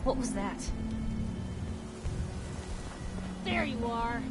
What was that? There you are.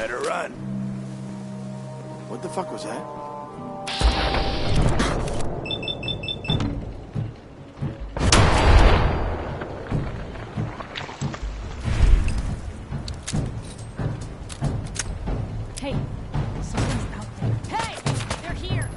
better run. What the fuck was that? Hey, someone's out there. Hey, they're here.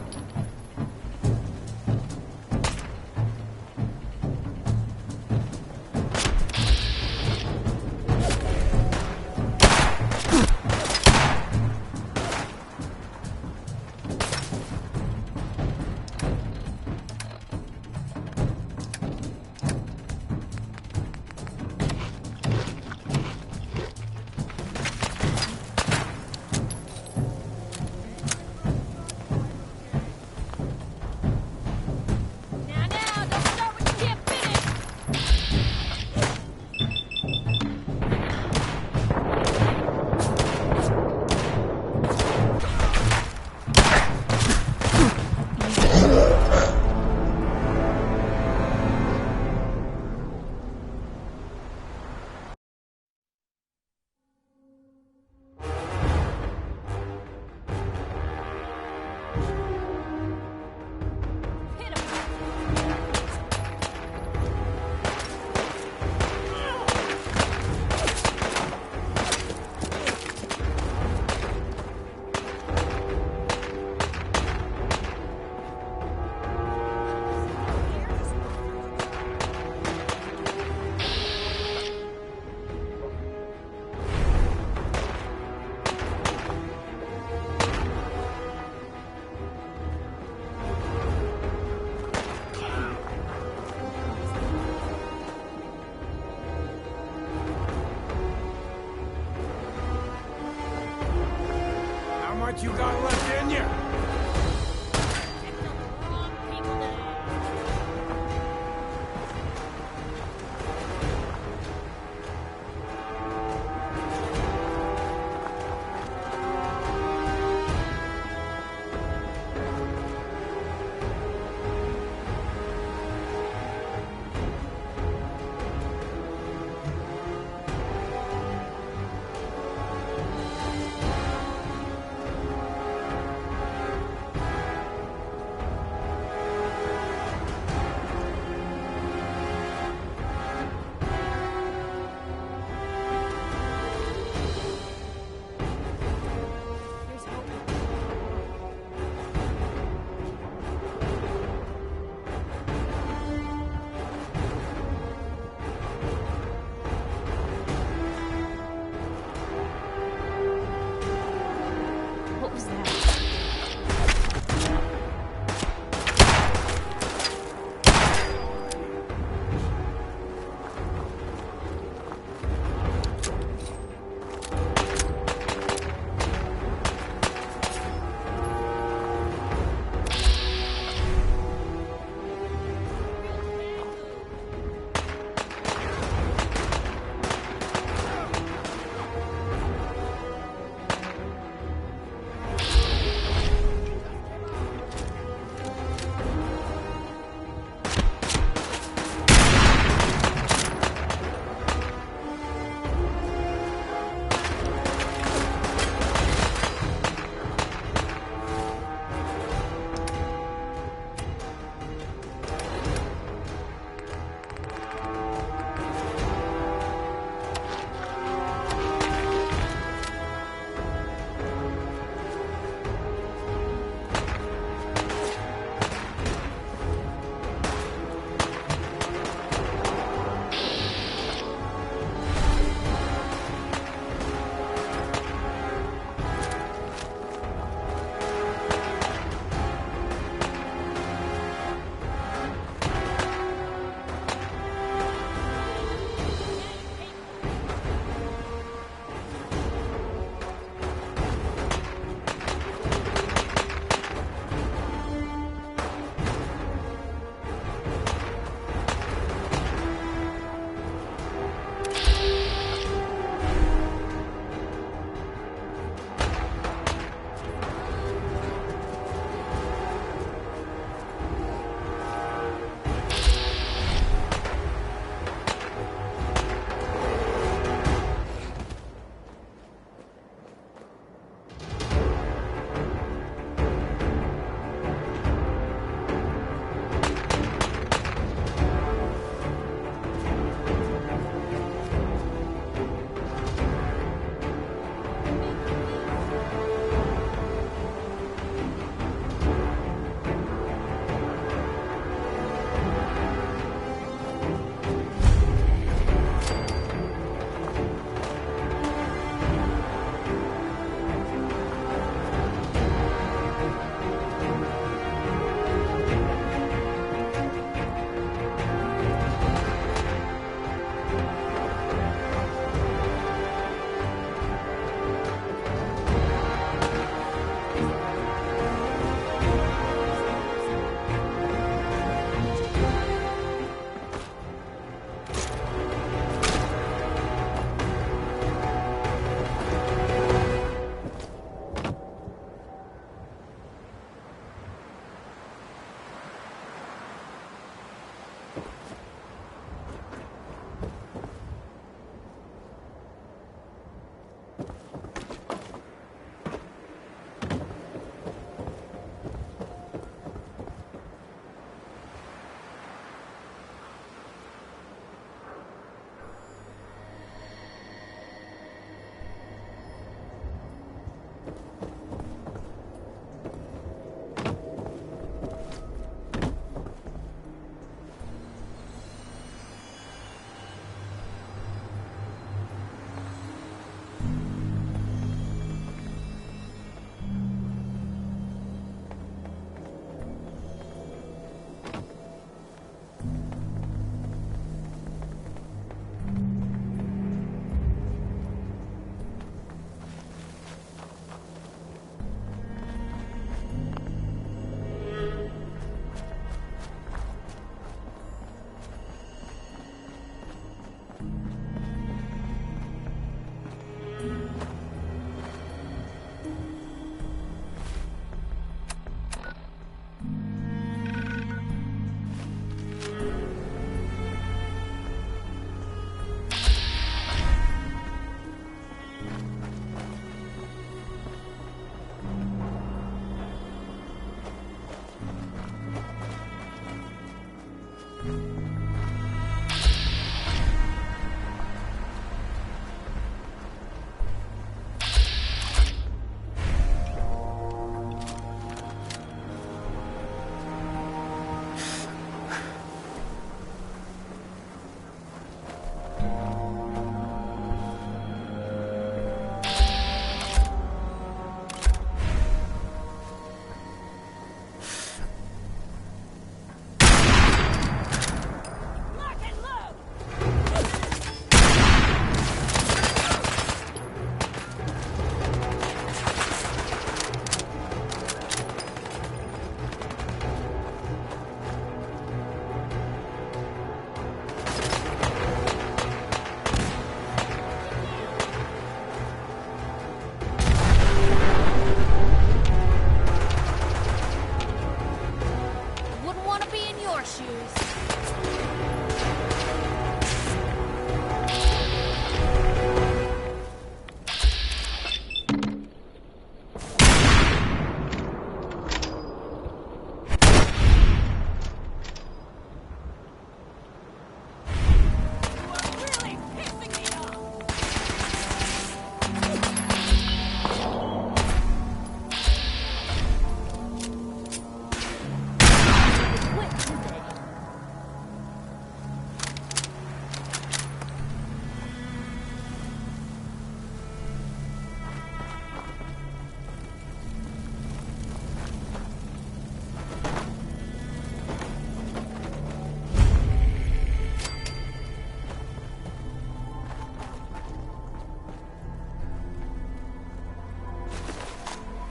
Wouldn't want to be in your shoes.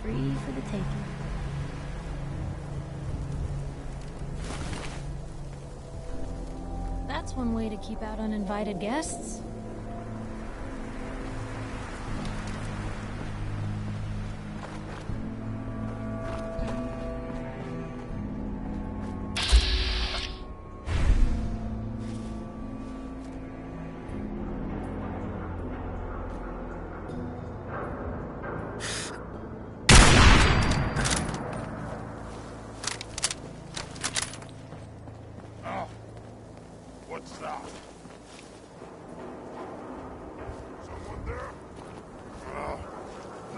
Free for the taking. That's one way to keep out uninvited guests. What's that? Someone there?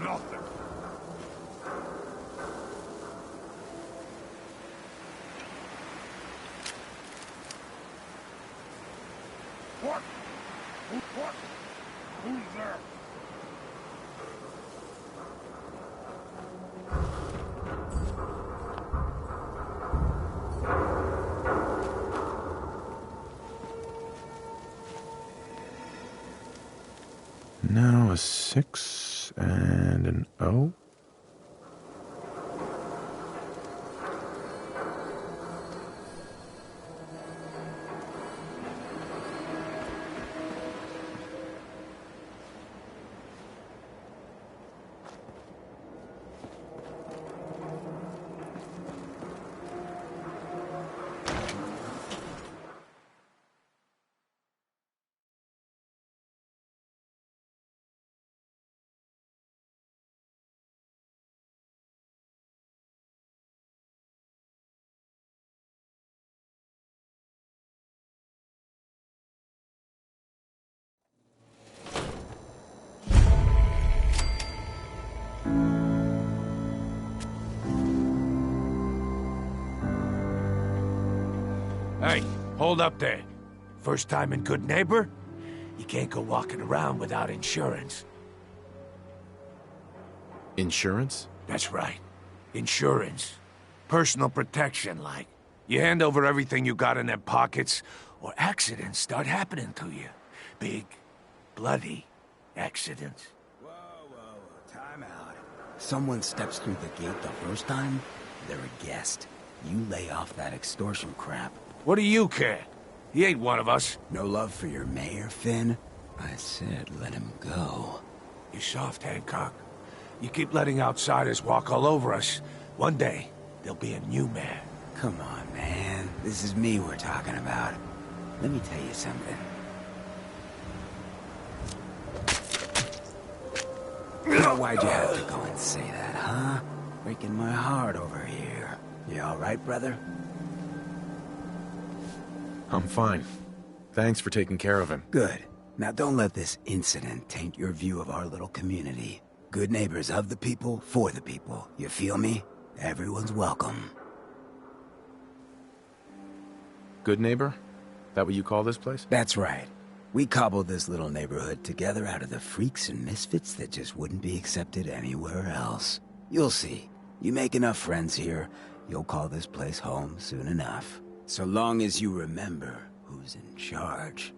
Nothing. What? What? Who's there? Now a 6 and an O. Hey, hold up there. First time in Good Neighbor? You can't go walking around without insurance. Insurance? That's right. Insurance. Personal protection, like. You hand over everything you got in them pockets, or accidents start happening to you. Big, bloody accidents. Time out. Someone steps through the gate the first time, they're a guest. You lay off that extortion crap. What do you care? He ain't one of us. No love for your mayor, Finn? I said let him go. You soft, Hancock. You keep letting outsiders walk all over us. One day, there'll be a new mayor. Come on, man. This is me we're talking about. Let me tell you something. Why'd you have to go and say that, huh? Breaking my heart over here. You all right, brother? I'm fine. Thanks for taking care of him. Good. Now don't let this incident taint your view of our little community. Good neighbors of the people, for the people. You feel me? Everyone's welcome. Good neighbor? That what you call this place? That's right. We cobbled this little neighborhood together out of the freaks and misfits that just wouldn't be accepted anywhere else. You'll see. You make enough friends here, you'll call this place home soon enough. So long as you remember who's in charge.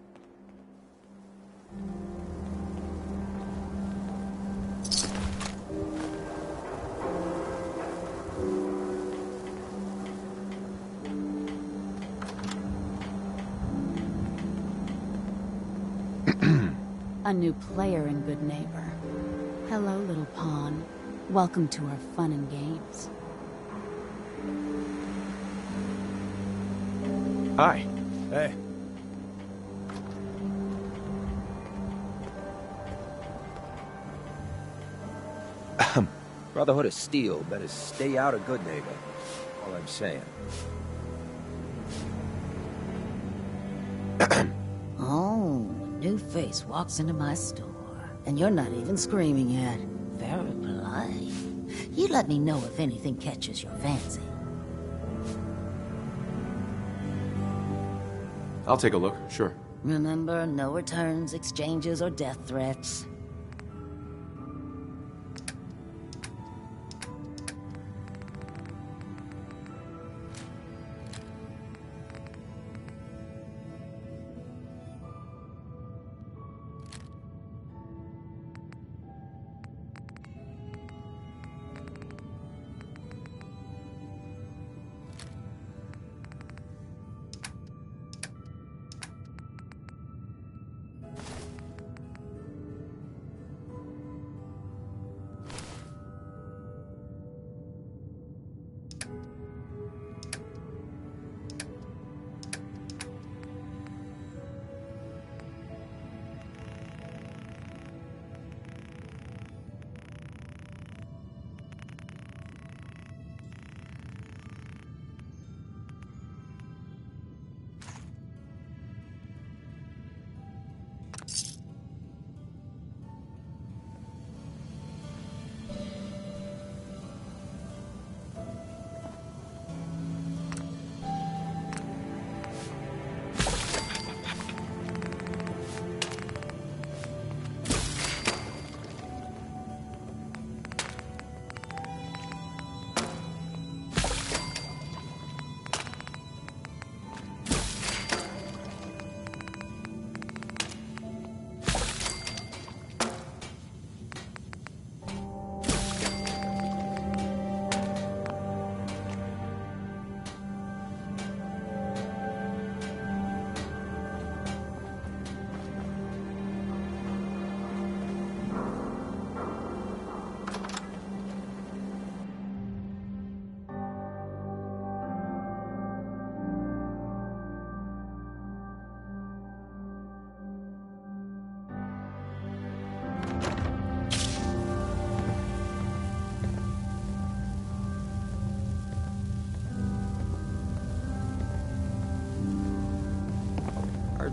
A new player in Good Neighbor. Hello, little pawn. Welcome to our fun and games. Hi. Hey. Brotherhood of Steel better stay out of Good Neighbor. All I'm saying. Oh, new face walks into my store. And you're not even screaming yet. Very polite. You let me know if anything catches your fancy. I'll take a look, sure. Remember, no returns, exchanges, or death threats.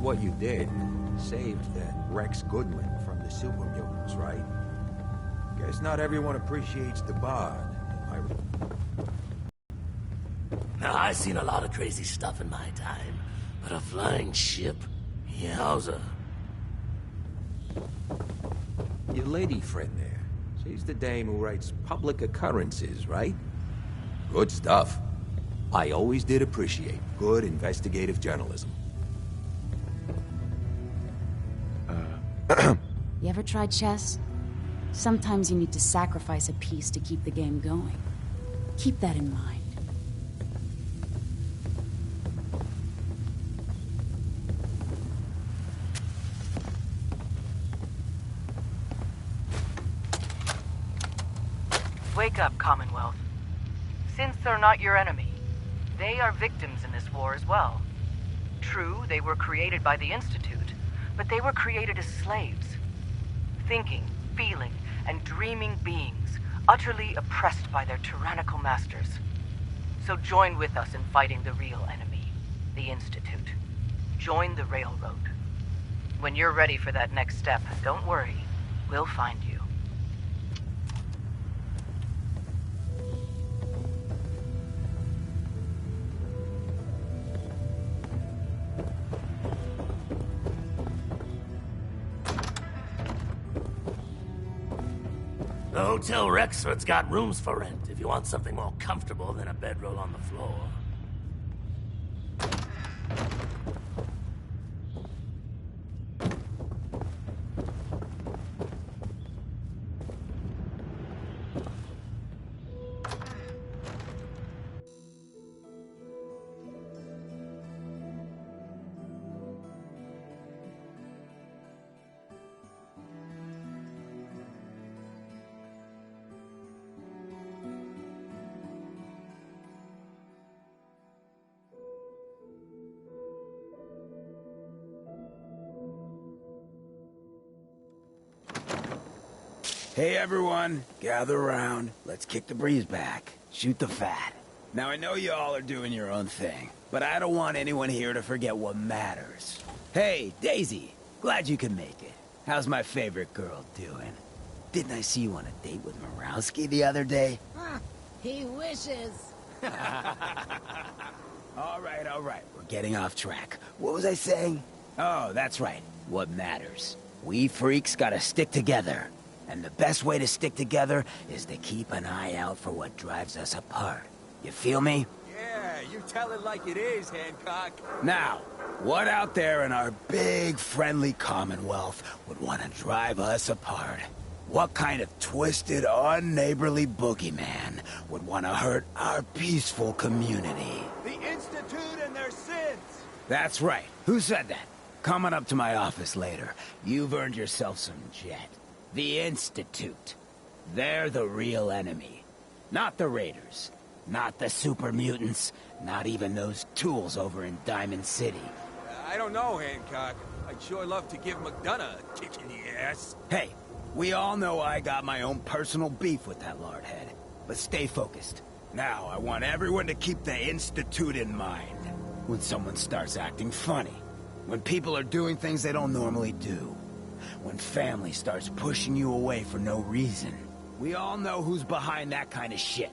What you did saved that Rex Goodman from the super mutants, right? Guess not everyone appreciates the bard. Now, I've seen a lot of crazy stuff in my time, but a flying ship? Yowza. Your lady friend there, she's the dame who writes public occurrences, right? Good stuff. I always did appreciate good investigative journalism. You ever tried chess? Sometimes you need to sacrifice a piece to keep the game going. Keep that in mind. Wake up, Commonwealth. Since they're not your enemy, they are victims in this war as well. True, they were created by the Institute, but they were created as slaves. Thinking, feeling, and dreaming beings, utterly oppressed by their tyrannical masters. So join with us in fighting the real enemy, the Institute. Join the railroad. When you're ready for that next step, don't worry. We'll find you. The Hotel Rexford's got rooms for rent if you want something more comfortable than a bedroll on the floor. Hey everyone, gather around. Let's kick the breeze back. Shoot the fat. Now I know you all are doing your own thing, but I don't want anyone here to forget what matters. Hey, Daisy, glad you could make it. How's my favorite girl doing? Didn't I see you on a date with Morowski the other day? He wishes. All right. We're getting off track. What was I saying? Oh, that's right. What matters. We freaks gotta stick together. And the best way to stick together is to keep an eye out for what drives us apart. You feel me? Yeah, you tell it like it is, Hancock. Now, what out there in our big, friendly Commonwealth would want to drive us apart? What kind of twisted, unneighborly boogeyman would want to hurt our peaceful community? The Institute and their sins! That's right. Who said that? Coming up to my office later. You've earned yourself some jet. The Institute. They're the real enemy. Not the Raiders. Not the super mutants. Not even those tools over in Diamond City. I don't know, Hancock. I'd sure love to give McDonough a kick in the ass. Hey, we all know I got my own personal beef with that lardhead. But stay focused. Now, I want everyone to keep the Institute in mind. When someone starts acting funny. When people are doing things they don't normally do. When family starts pushing you away for no reason. We all know who's behind that kind of shit.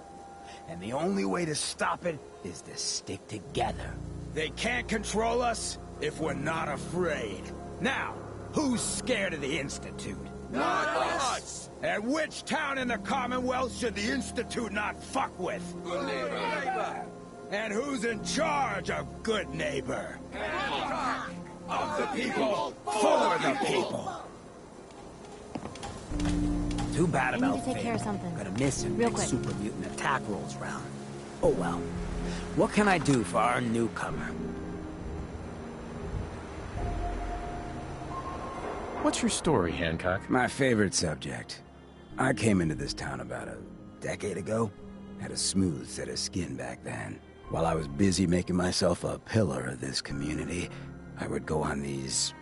And the only way to stop it is to stick together. They can't control us if we're not afraid. Now, who's scared of the Institute? Not us! And which town in the Commonwealth should the Institute not fuck with? Good neighbor. And who's in charge of Good Neighbor? Of the people, for the people. Too bad about I need to take care of something. Gonna miss him. Real Big quick. super mutant attack rolls round. Oh well. What can I do for our newcomer? What's your story, Hancock? My favorite subject. I came into this town about a decade ago. Had a smooth set of skin back then. While I was busy making myself a pillar of this community, I would go on these,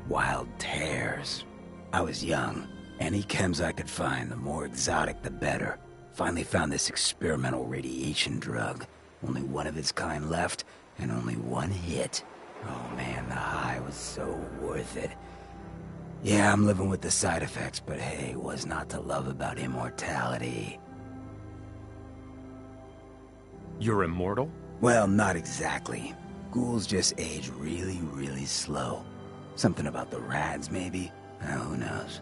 wild tears. I was young. Any chems I could find, the more exotic the better. Finally found this experimental radiation drug. Only one of its kind left, and only one hit. Oh man, the high was so worth it. Yeah, I'm living with the side effects, but hey, what's not to love about immortality? You're immortal? Well, not exactly. Ghouls just age really, really slow. Something about the rads, maybe? Who knows?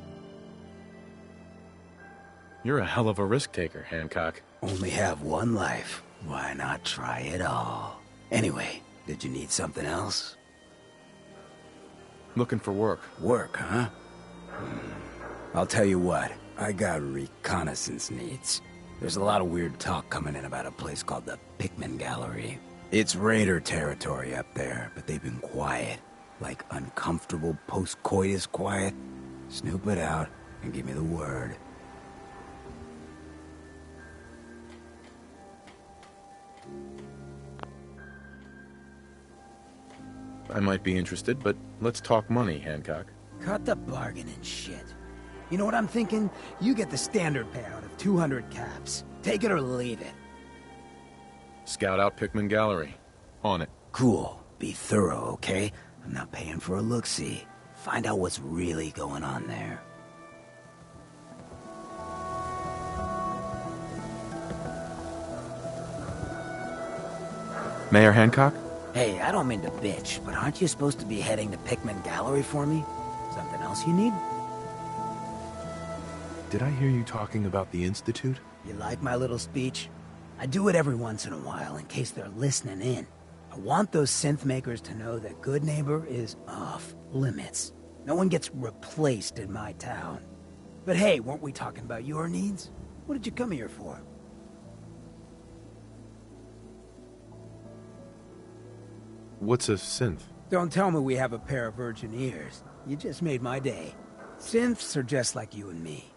You're a hell of a risk taker, Hancock. Only have one life. Why not try it all? Anyway, did you need something else? Looking for work. Work, huh? I'll tell you what, I got reconnaissance needs. There's a lot of weird talk coming in about a place called the Pikmin Gallery. It's Raider territory up there, but they've been quiet. Like uncomfortable post-coitus quiet. Snoop it out and give me the word. I might be interested, but let's talk money, Hancock. Cut the bargaining shit. You know what I'm thinking? You get the standard payout of 200 caps. Take it or leave it. Scout out Pikmin Gallery. On it. Cool. Be thorough, okay? I'm not paying for a look-see. Find out what's really going on there. Mayor Hancock? Hey, I don't mean to bitch, but aren't you supposed to be heading to Pickman Gallery for me? Something else you need? Did I hear you talking about the Institute? You like my little speech? I do it every once in a while in case they're listening in. I want those synth makers to know that Good Neighbor is off limits. No one gets replaced in my town. But hey, weren't we talking about your needs? What did you come here for? What's a synth? Don't tell me we have a pair of virgin ears. You just made my day. Synths are just like you and me.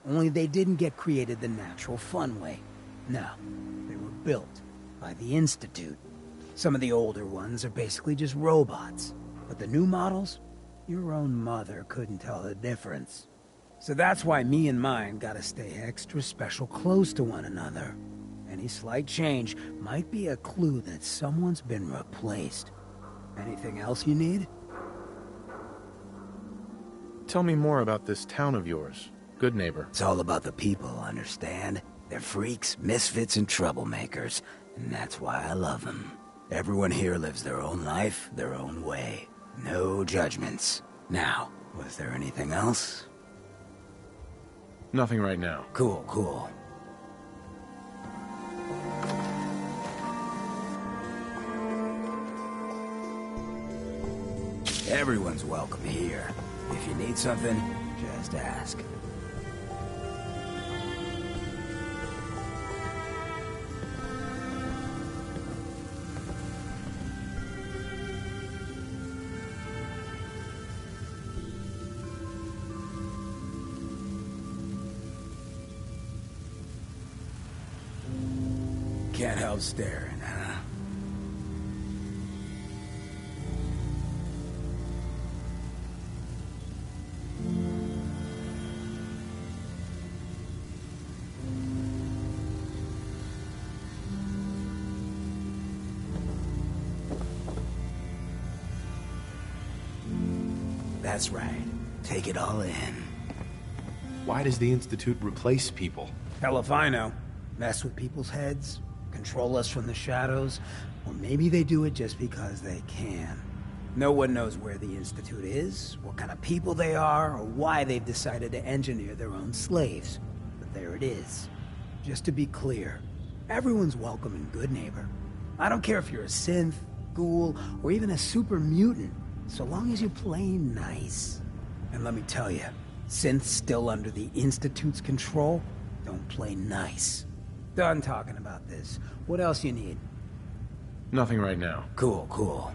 Only they didn't get created the natural fun way. No, they were built by the Institute. Some of the older ones are basically just robots. But the new models, your own mother couldn't tell the difference. So that's why me and mine gotta stay extra special close to one another. Any slight change might be a clue that someone's been replaced. Anything else you need? Tell me more about this town of yours, Good Neighbor. It's all about the people, understand? They're freaks, misfits, and troublemakers, and that's why I love them. Everyone here lives their own life, their own way. No judgments. Now, was there anything else? Nothing right now. Cool, cool. Everyone's welcome here. If you need something, just ask. Can't help staring, huh? That's right. Take it all in. Why does the Institute replace people? Hell if I know. Mess with people's heads, control us from the shadows, or maybe they do it just because they can. No one knows where the Institute is, what kind of people they are, or why they've decided to engineer their own slaves. But there it is. Just to be clear, everyone's welcome in Good Neighbor. I don't care if you're a synth, ghoul, or even a super mutant, so long as you play nice. And let me tell you, synths still under the Institute's control don't play nice. Done talking about this. What else you need? Nothing right now. Cool, cool.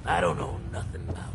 I don't know nothing about nothing.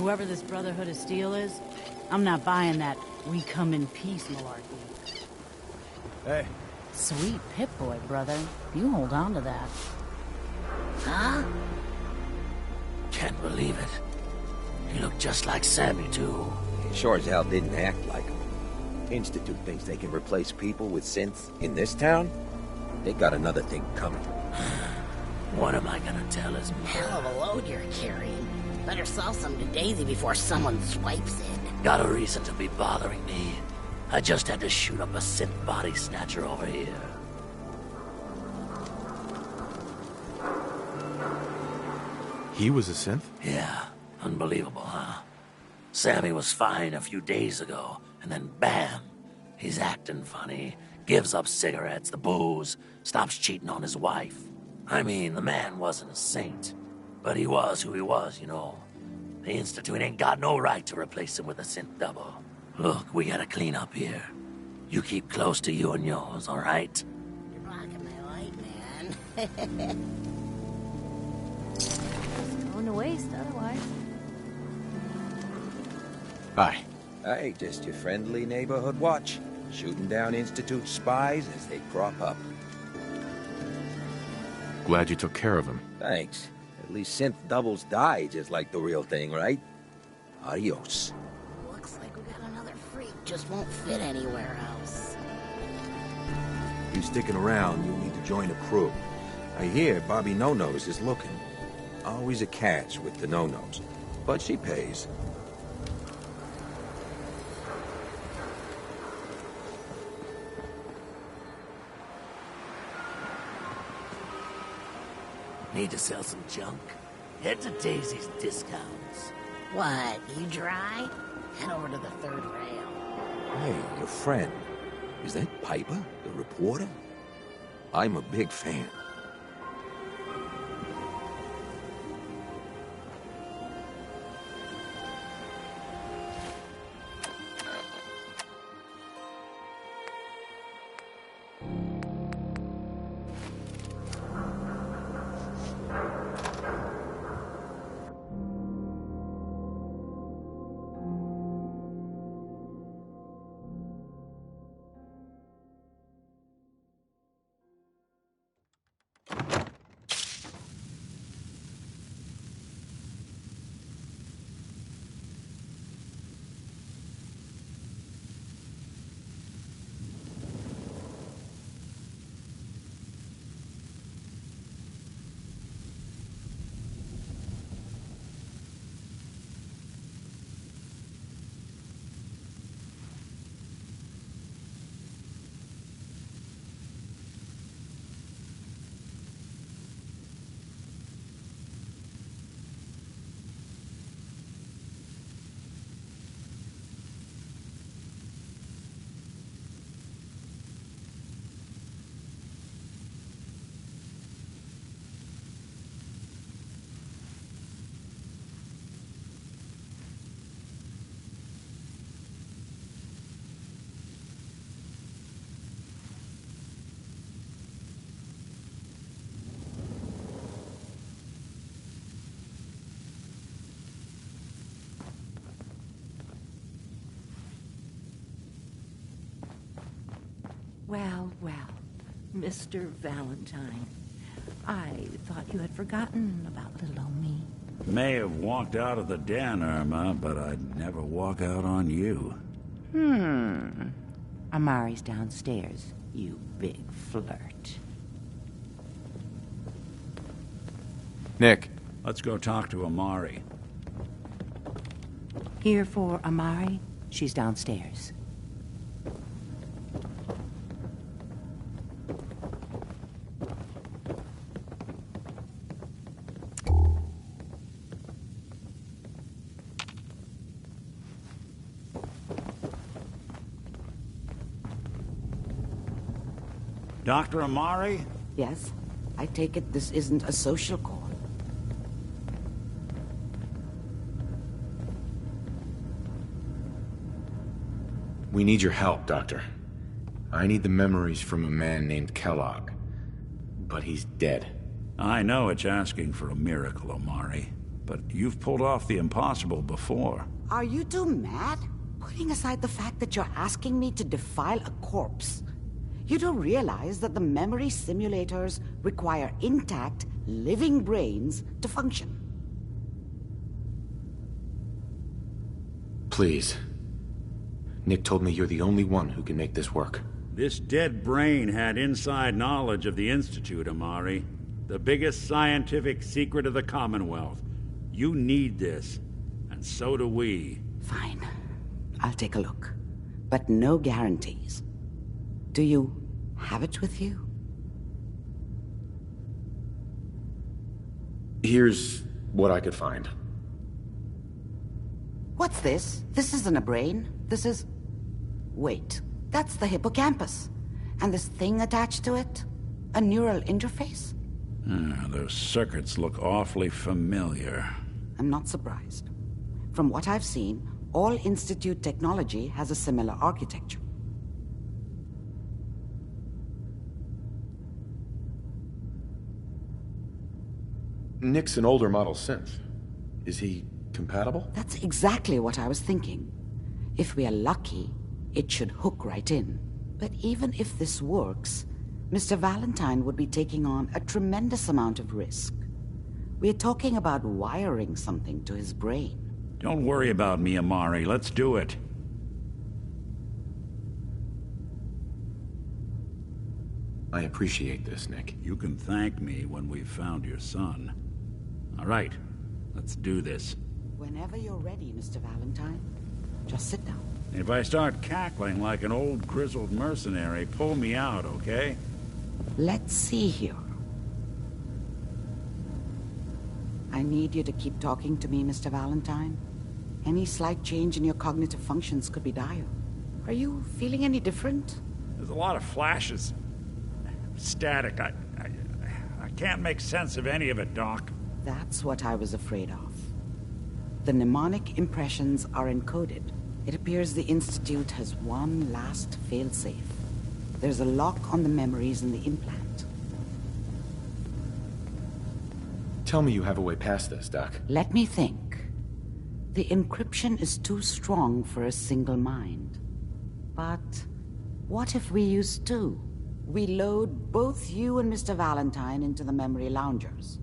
Whoever this Brotherhood of Steel is, I'm not buying that we come in peace malarkey. Hey. Sweet Pip-Boy, brother. You hold on to that. Huh? Can't believe it. He looked just like Sammy, too. Sure as hell didn't act like him. Institute thinks they can replace people with synths in this town? They got another thing coming. What am I gonna tell his Hell of a load you're carrying. Better sell some to Daisy before someone swipes it. Got a reason to be bothering me. I just had to shoot up a synth body snatcher over here. He was a synth? Yeah, unbelievable, huh? Sammy was fine a few days ago, and then bam! He's acting funny, gives up cigarettes, the booze, stops cheating on his wife. I mean, the man wasn't a saint, but he was who he was, you know. The Institute ain't got no right to replace him with a synth double. Look, we gotta clean up here. You keep close to you and yours, all right? You're blocking my light, man. It's going to waste otherwise. Hi. Hey, just your friendly neighborhood watch. Shooting down Institute spies as they crop up. Glad you took care of him. Thanks. At least synth doubles die just like the real thing, right? Adios. Looks like we got another freak. Just won't fit anywhere else. You sticking around, you need to join a crew. I hear Bobby No-Nose is looking. Always a catch with the No-Nose, but she pays. Need to sell some junk? Head to Daisy's Discounts. What, you dry? Head over to the third rail. Hey, your friend. Is that Piper, the reporter? I'm a big fan. Well, well, Mr. Valentine. I thought you had forgotten about little old me. May have walked out of the den, Irma, but I'd never walk out on you. Amari's downstairs, you big flirt. Nick. Let's go talk to Amari. Here for Amari? She's downstairs. Dr. Amari? Yes? I take it this isn't a social call. We need your help, Doctor. I need the memories from a man named Kellogg. But he's dead. I know it's asking for a miracle, Amari. but you've pulled off the impossible before. Are you two mad? Putting aside the fact that you're asking me to defile a corpse, you do realize that the memory simulators require intact, living brains to function. Please. Nick told me you're the only one who can make this work. This dead brain had inside knowledge of the Institute, Amari. The biggest scientific secret of the Commonwealth. You need this, and so do we. Fine. I'll take a look. But no guarantees. Do you have it with you? Here's what I could find. What's this? This isn't a brain. This is... Wait. That's the hippocampus. And this thing attached to it? A neural interface? Those circuits look awfully familiar. I'm not surprised. From what I've seen, all Institute technology has a similar architecture. Nick's an older model synth. Is he compatible? That's exactly what I was thinking. If we are lucky, it should hook right in. But even if this works, Mr. Valentine would be taking on a tremendous amount of risk. We're talking about wiring something to his brain. Don't worry about me, Amari. Let's do it. I appreciate this, Nick. You can thank me when we've found your son. All right, let's do this. Whenever you're ready, Mr. Valentine. Just sit down. If I start cackling like an old grizzled mercenary, pull me out, okay? Let's see here. I need you to keep talking to me, Mr. Valentine. Any slight change in your cognitive functions could be dire. Are you feeling any different? There's a lot of flashes. Static. I can't make sense of any of it, Doc. That's what I was afraid of. The mnemonic impressions are encoded. It appears the Institute has one last failsafe. There's a lock on the memories in the implant. Tell me you have a way past this, Doc. Let me think. The encryption is too strong for a single mind. But what if we use two? We load both you and Mr. Valentine into the memory loungers.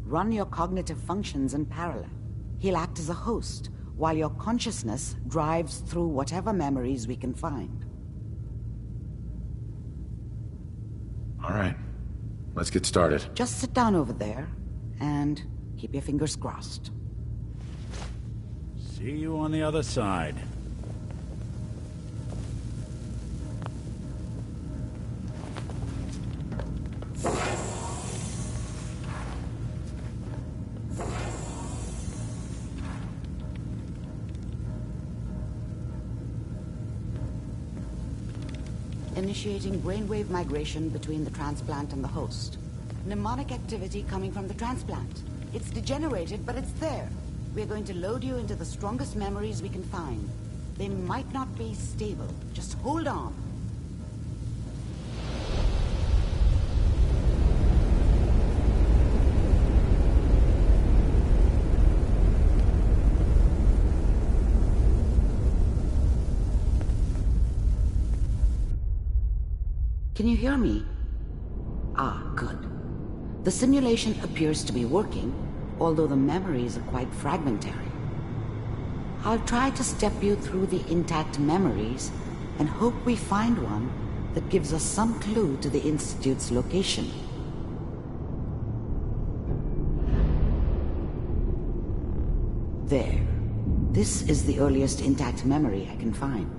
Run your cognitive functions in parallel. He'll act as a host, while your consciousness drives through whatever memories we can find. All right. Let's get started. Just sit down over there, and keep your fingers crossed. See you on the other side. Initiating brainwave migration between the transplant and the host. Mnemonic activity coming from the transplant. It's degenerated, but it's there. We're going to load you into the strongest memories we can find. They might not be stable. Just hold on. Can you hear me? Ah, good. The simulation appears to be working, although the memories are quite fragmentary. I'll try to step you through the intact memories and hope we find one that gives us some clue to the Institute's location. There. This is the earliest intact memory I can find.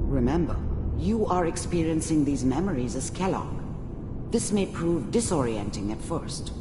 Remember, you are experiencing these memories as Kellogg. This may prove disorienting at first.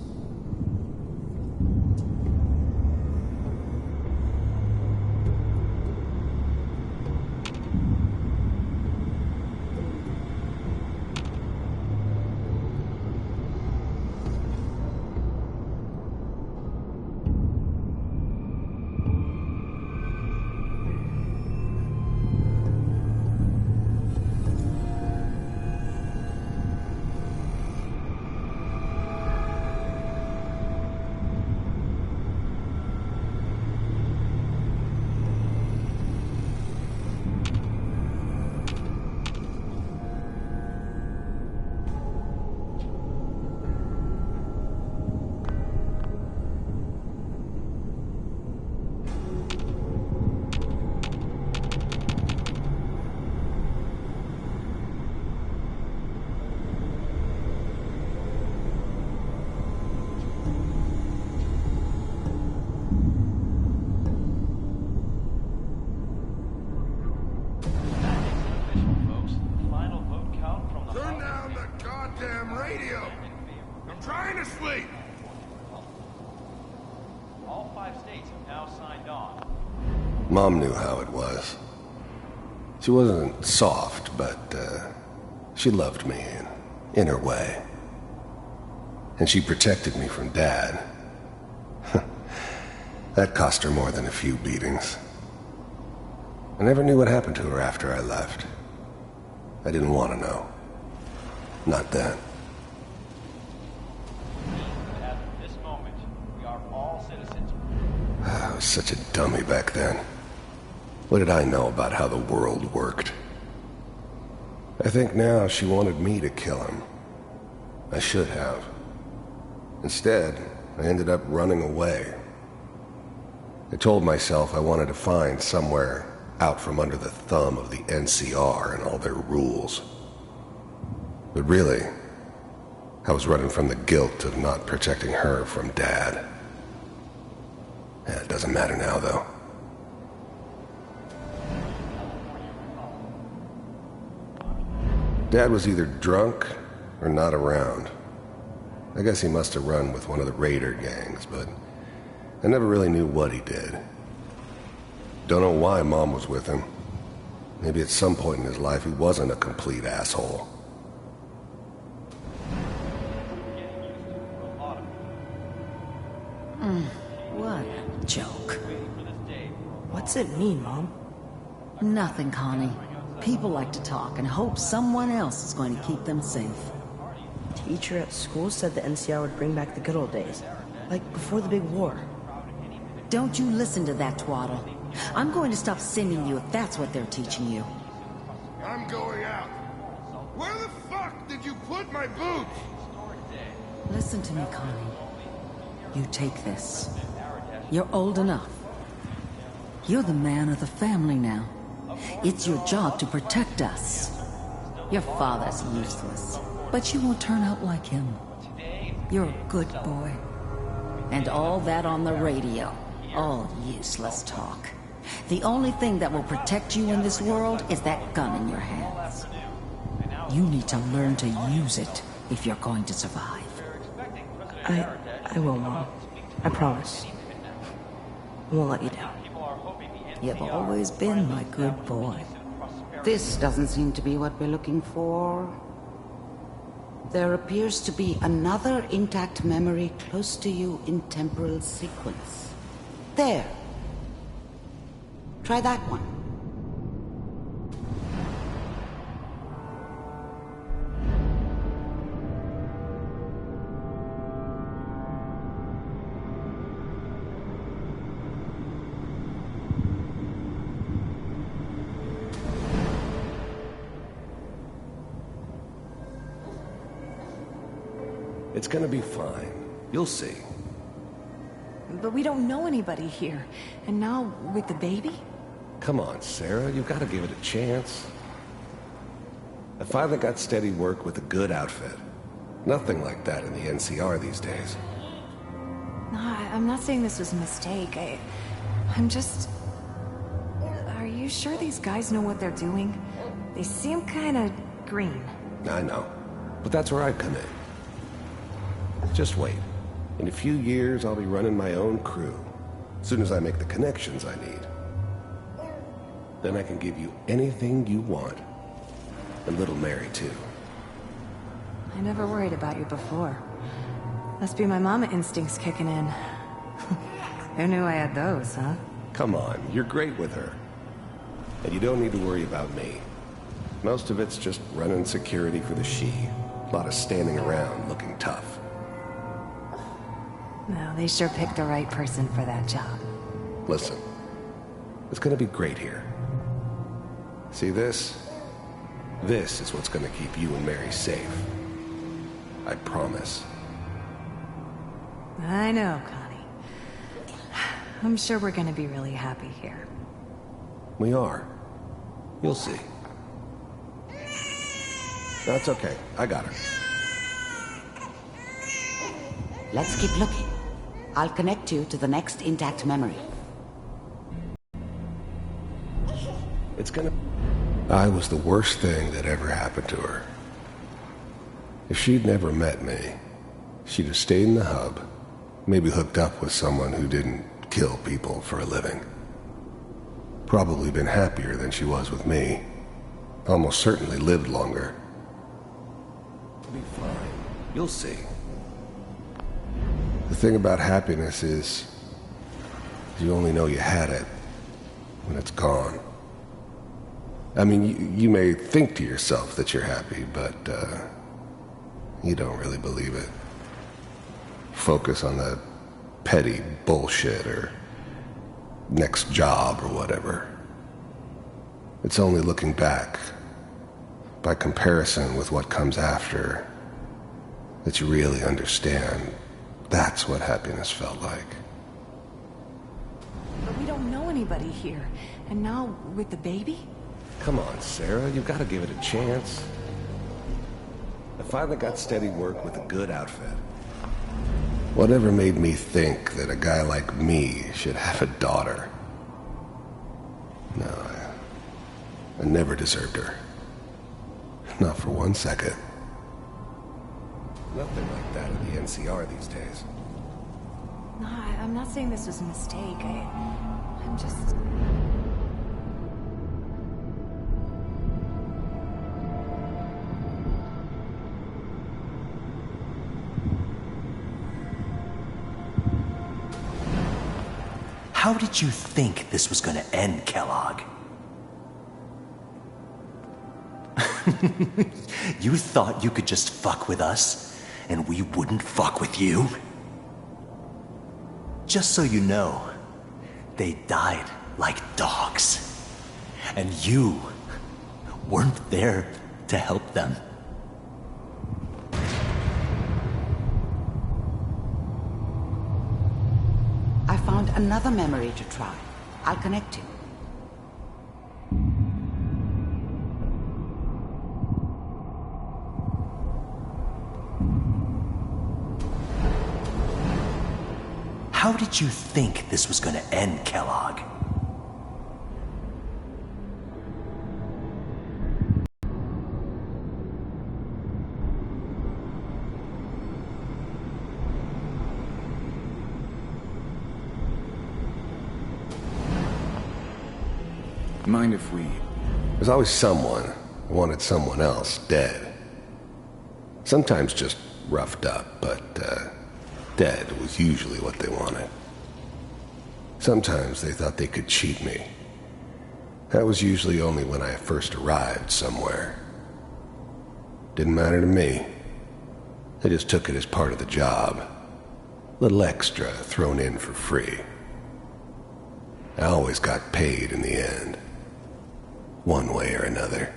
goddamn radio! I'm trying to sleep! All 5 states have now signed on. Mom knew how it was. She wasn't soft, but she loved me in her way. And she protected me from Dad. That cost her more than a few beatings. I never knew what happened to her after I left. I didn't want to know. Not then. At this moment, we are all citizens. I was such a dummy back then. What did I know about how the world worked? I think now she wanted me to kill him. I should have. Instead, I ended up running away. I told myself I wanted to find somewhere out from under the thumb of the NCR and all their rules. But really, I was running from the guilt of not protecting her from Dad. Yeah, it doesn't matter now, though. Dad was either drunk or not around. I guess he must have run with one of the raider gangs, but I never really knew what he did. Don't know why Mom was with him. Maybe at some point in his life he wasn't a complete asshole. What a joke. What's it mean, Mom? Nothing, Connie. People like to talk and hope someone else is going to keep them safe. Teacher at school said the NCR would bring back the good old days. Like before the big war. Don't you listen to that twaddle. I'm going to stop sending you if that's what they're teaching you. I'm going out. Where the fuck did you put my boots? Listen to me, Connie. You take this. You're old enough. You're the man of the family now. It's your job to protect us. Your father's useless, but you won't turn out like him. You're a good boy. And all that on the radio, all useless talk. The only thing that will protect you in this world is that gun in your hands. You need to learn to use it if you're going to survive. I will, Mom. I promise. I won't let you down. You've always been my good boy. This doesn't seem to be what we're looking for. There appears to be another intact memory close to you in temporal sequence. There. Try that one. It's gonna be fine. You'll see. But we don't know anybody here. And now, with the baby? Come on, Sarah, you've got to give it a chance. I finally got steady work with a good outfit. Nothing like that in the NCR these days. No, I'm not saying this was a mistake. I'm just... Are you sure these guys know what they're doing? They seem kinda green. I know, but that's where I come in. Just wait. In a few years, I'll be running my own crew. As soon as I make the connections I need. Then I can give you anything you want. And little Mary, too. I never worried about you before. Must be my mama instincts kicking in. Who knew I had those, huh? Come on, you're great with her. And you don't need to worry about me. Most of it's just running security for the she. A lot of standing around looking tough. No, they sure picked the right person for that job. Listen, it's gonna be great here. See this? This is what's gonna keep you and Mary safe. I promise. I know, Connie. I'm sure we're gonna be really happy here. We are. You'll see. That's okay. I got her. Let's keep looking. I'll connect you to the next intact memory. It's gonna... I was the worst thing that ever happened to her. If she'd never met me, she'd have stayed in the hub, maybe hooked up with someone who didn't kill people for a living. Probably been happier than she was with me. Almost certainly lived longer. It'll be fine. You'll see. The thing about happiness is, you only know you had it when it's gone. I mean, you may think to yourself that you're happy, but you don't really believe it. Focus on the petty bullshit or next job or whatever. It's only looking back, by comparison with what comes after, that you really understand that's what happiness felt like. But we don't know anybody here. And now, with the baby? Come on, Sarah, you've got to give it a chance. I finally got steady work with a good outfit. Whatever made me think that a guy like me should have a daughter? No, I never deserved her. Not for 1 second. Nothing like that in the NCR these days. No, I'm not saying this was a mistake. I'm just... How did you think this was gonna end, Kellogg? You thought you could just fuck with us, and we wouldn't fuck with you? Just so you know, they died like dogs. And you weren't there to help them. I found another memory to try. I'll connect you. How did you think this was gonna end, Kellogg? Mind if we... There's always someone who wanted someone else dead. Sometimes just roughed up, but dead was usually what they wanted. Sometimes they thought they could cheat me. That was usually only when I first arrived somewhere. Didn't matter to me. They just took it as part of the job. Little extra thrown in for free. I always got paid in the end. One way or another.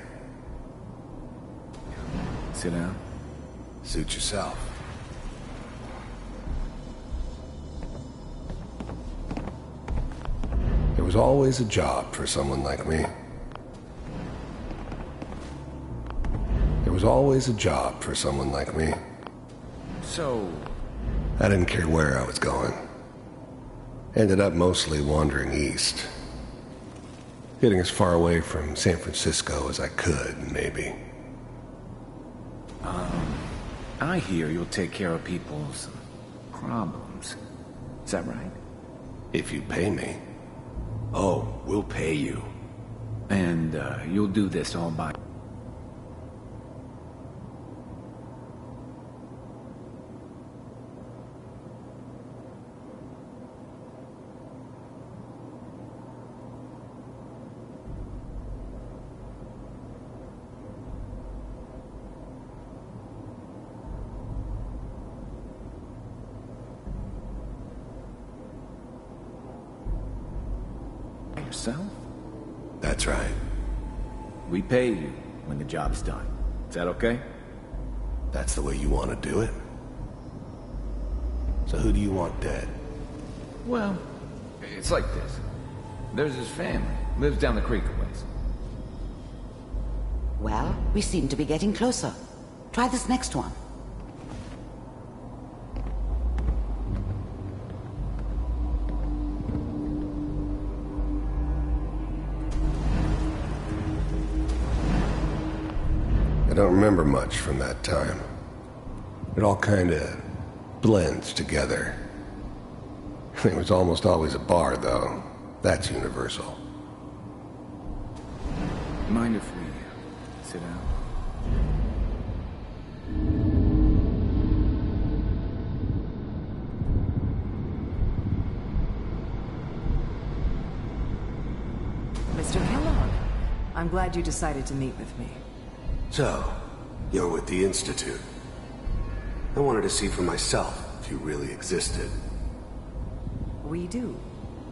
Sit down. Suit yourself. There was always a job for someone like me. There was always a job for someone like me. So... I didn't care where I was going. Ended up mostly wandering east. Getting as far away from San Francisco as I could, maybe. I hear you'll take care of people's problems. Is that right? If you pay me. Oh, we'll pay you. And you'll do this all by... yourself? That's right. We pay you when the job's done. Is that okay? That's the way you want to do it? So who do you want dead? Well, it's like this. There's his family. Lives down the creek a ways. Well, we seem to be getting closer. Try this next one. I don't remember much from that time. It all kinda blends together. There was almost always a bar, though. That's universal. Mind if we sit down? Mr. Kellogg, I'm glad you decided to meet with me. So, you're with the Institute. I wanted to see for myself if you really existed. We do,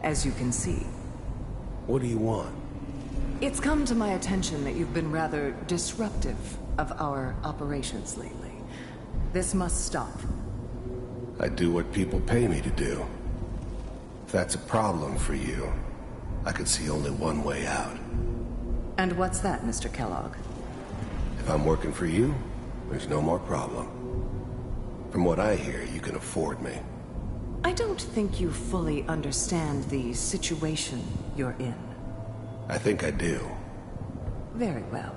as you can see. What do you want? It's come to my attention that you've been rather disruptive of our operations lately. This must stop. I do what people pay me to do. If that's a problem for you, I could see only one way out. And what's that, Mr. Kellogg? If I'm working for you, there's no more problem. From what I hear, you can afford me. I don't think you fully understand the situation you're in. I think I do. Very well.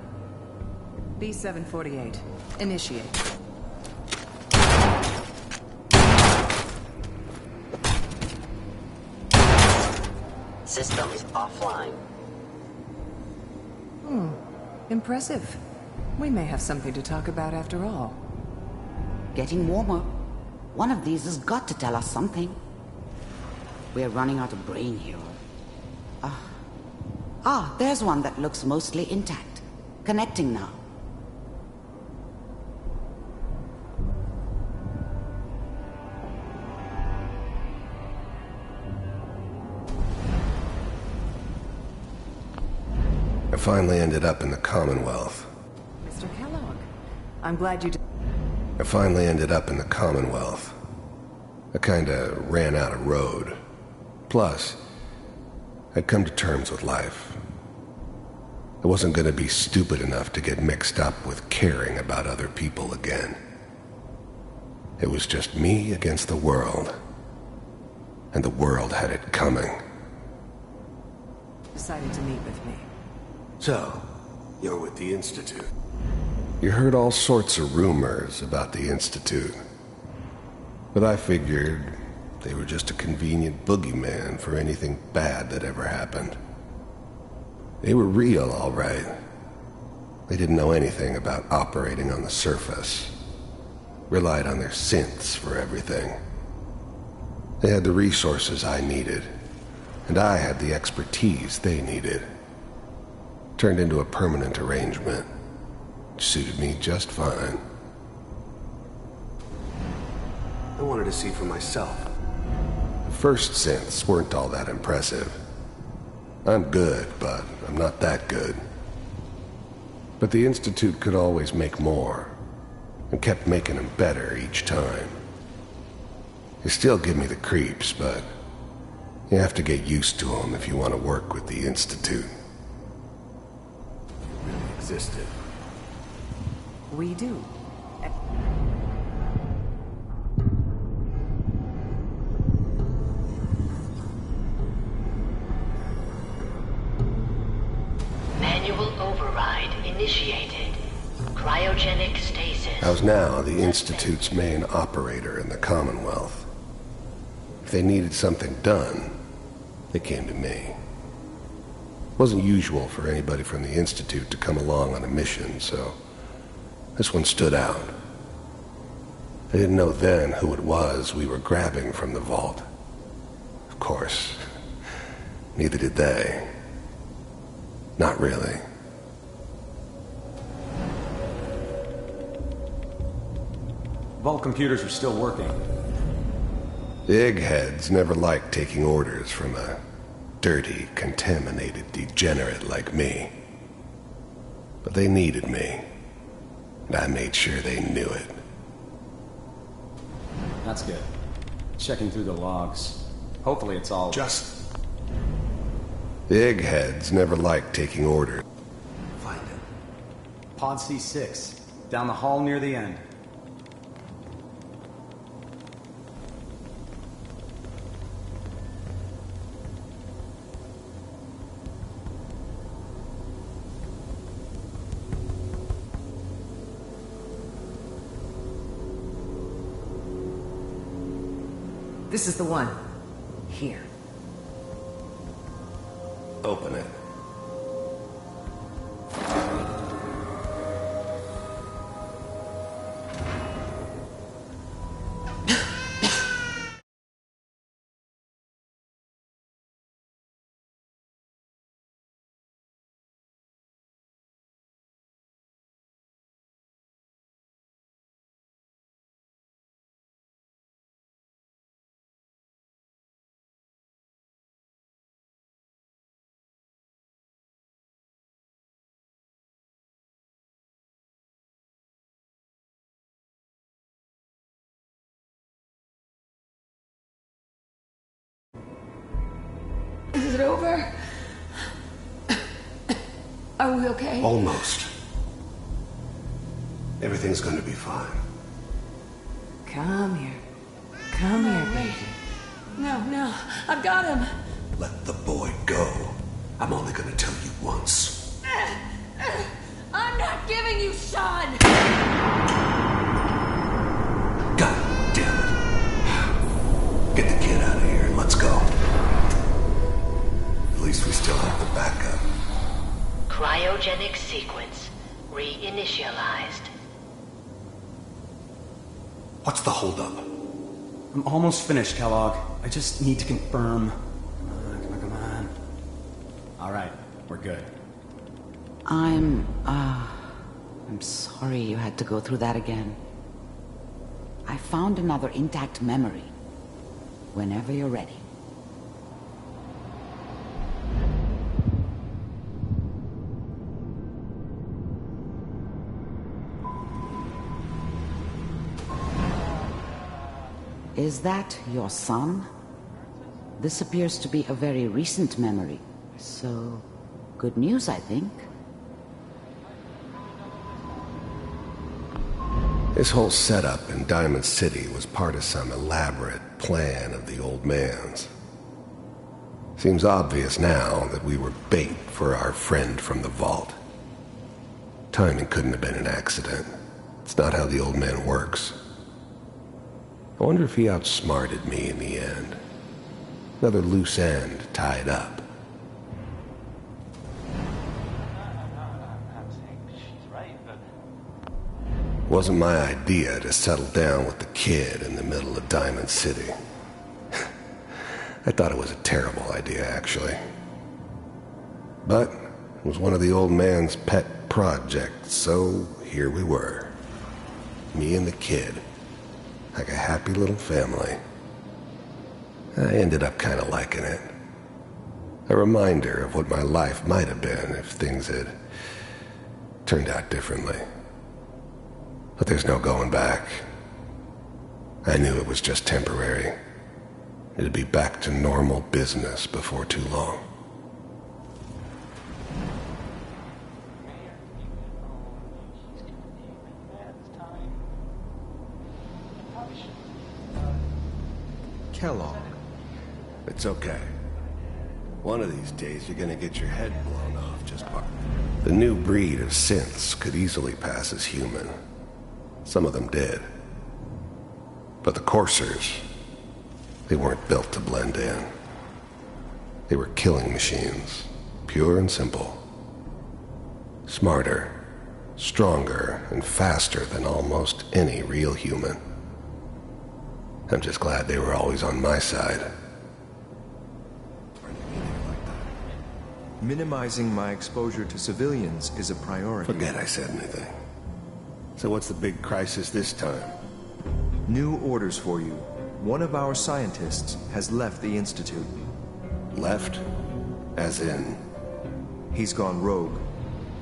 B-748, initiate. Systems offline. Impressive. We may have something to talk about after all. Getting warmer. One of these has got to tell us something. We're running out of brain here. There's one that looks mostly intact. Connecting now. I finally ended up in the Commonwealth. Mr. Kellogg, I'm glad you did. I finally ended up in the Commonwealth. I kinda ran out of road. Plus, I'd come to terms with life. I wasn't gonna be stupid enough to get mixed up with caring about other people again. It was just me against the world. And the world had it coming. Decided to meet with me. So, you're with the Institute. You heard all sorts of rumors about the Institute. But I figured they were just a convenient boogeyman for anything bad that ever happened. They were real, all right. They didn't know anything about operating on the surface. Relied on their synths for everything. They had the resources I needed, and I had the expertise they needed. Turned into a permanent arrangement. Suited me just fine. I wanted to see for myself. The first synths weren't all that impressive. I'm good, but I'm not that good. But the Institute could always make more, and kept making them better each time. They still give me the creeps, but you have to get used to them if you want to work with the Institute. Really existed. We do. Manual override initiated. Cryogenic stasis. I was now the Institute's main operator in the Commonwealth. If they needed something done, they came to me. It wasn't usual for anybody from the Institute to come along on a mission, so this one stood out. I didn't know then who it was we were grabbing from the vault. Of course, neither did they. Not really. Vault computers are still working. The eggheads never liked taking orders from a dirty, contaminated degenerate like me. But they needed me, and I made sure they knew it. That's good. Checking through the logs. Hopefully it's all... The eggheads never liked taking orders. Find him. Pod C6. Down the hall near the end. This is the one. Here. Open it. Is it over? Are we okay? Almost. Everything's gonna be fine. Come here. Come here, baby. No, I've got him. Let the boy go. I'm only gonna tell you once. I'm not giving you Sean! God damn it. Get the kid out of here and let's go. At least we still have the backup. Cryogenic sequence reinitialized. What's the holdup? I'm almost finished, Kellogg. I just need to confirm. Come on. All right, we're good. I'm sorry you had to go through that again. I found another intact memory. Whenever you're ready. Is that your son? This appears to be a very recent memory. So, good news, I think. This whole setup in Diamond City was part of some elaborate plan of the old man's. Seems obvious now that we were bait for our friend from the vault. Timing couldn't have been an accident. It's not how the old man works. I wonder if he outsmarted me in the end. Another loose end tied up. It wasn't my idea to settle down with the kid in the middle of Diamond City. I thought it was a terrible idea, actually. But it was one of the old man's pet projects, so here we were. Me and the kid. Like a happy little family. I ended up kind of liking it. A reminder of what my life might have been if things had turned out differently. But there's no going back. I knew it was just temporary. It'd be back to normal business before too long. Kellogg. It's okay. One of these days you're gonna get your head blown off just by... The new breed of synths could easily pass as human. Some of them did. But the coursers, they weren't built to blend in. They were killing machines, pure and simple. Smarter, stronger, and faster than almost any real human. I'm just glad they were always on my side. Minimizing my exposure to civilians is a priority. Forget I said anything. So what's the big crisis this time? New orders for you. One of our scientists has left the Institute. Left? As in? He's gone rogue.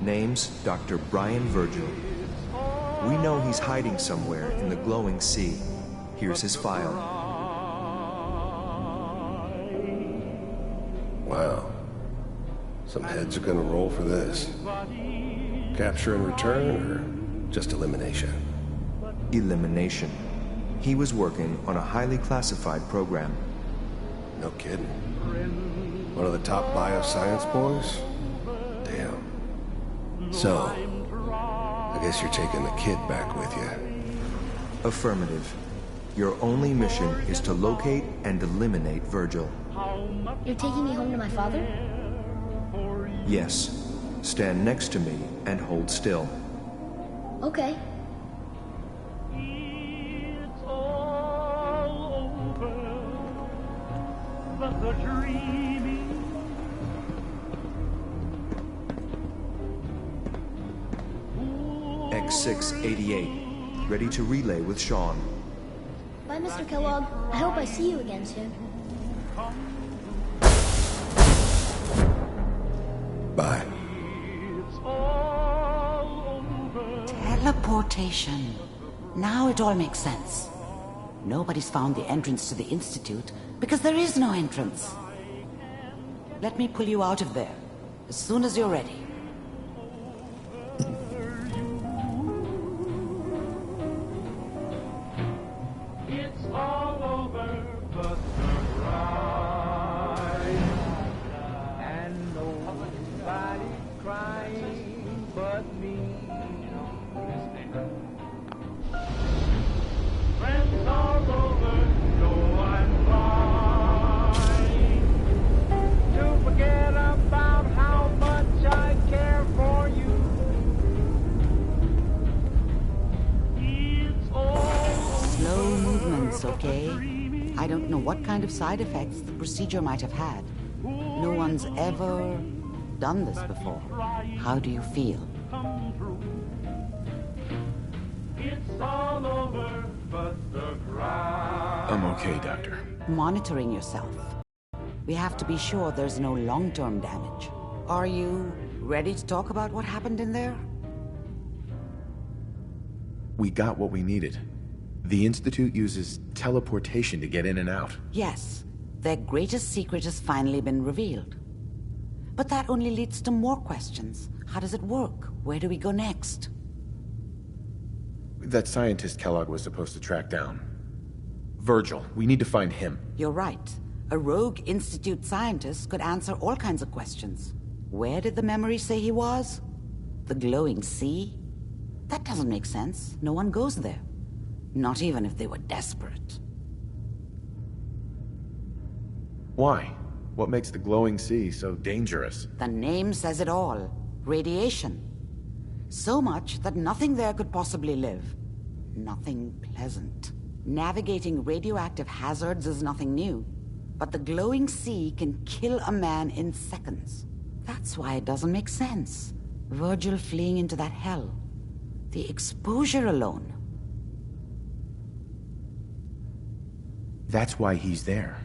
Name's Dr. Brian Virgil. We know he's hiding somewhere in the glowing sea. Here's his file. Wow. Some heads are gonna roll for this. Capture and return, or just elimination? Elimination. He was working on a highly classified program. No kidding. One of the top bioscience boys? Damn. So, I guess you're taking the kid back with you. Affirmative. Your only mission is to locate and eliminate Virgil. You're taking me home to my father? Yes. Stand next to me and hold still. Okay. X688, ready to relay with Sean. Bye, Mr. Kellogg. I hope I see you again soon. Bye. Teleportation. Now it all makes sense. Nobody's found the entrance to the Institute because there is no entrance. Let me pull you out of there as soon as you're ready. It's all over but the ride. And nobody crying but me. Friends all over, know I'm trying to forget about how much I care for you. It's all Slow movements, okay? I don't know what kind of side effects the procedure might have had. No one's ever done this before. How do you feel? It's all over but the cry. I'm okay, Doctor. Monitoring yourself. We have to be sure there's no long-term damage. Are you ready to talk about what happened in there? We got what we needed. The Institute uses teleportation to get in and out. Yes, their greatest secret has finally been revealed. But that only leads to more questions. How does it work? Where do we go next? That scientist Kellogg was supposed to track down. Virgil, we need to find him. You're right. A rogue Institute scientist could answer all kinds of questions. Where did the memory say he was? The glowing sea? That doesn't make sense. No one goes there. Not even if they were desperate. Why? What makes the glowing sea so dangerous? The name says it all. Radiation. So much that nothing there could possibly live. Nothing pleasant. Navigating radioactive hazards is nothing new. But the glowing sea can kill a man in seconds. That's why it doesn't make sense. Virgil fleeing into that hell. The exposure alone. That's why he's there.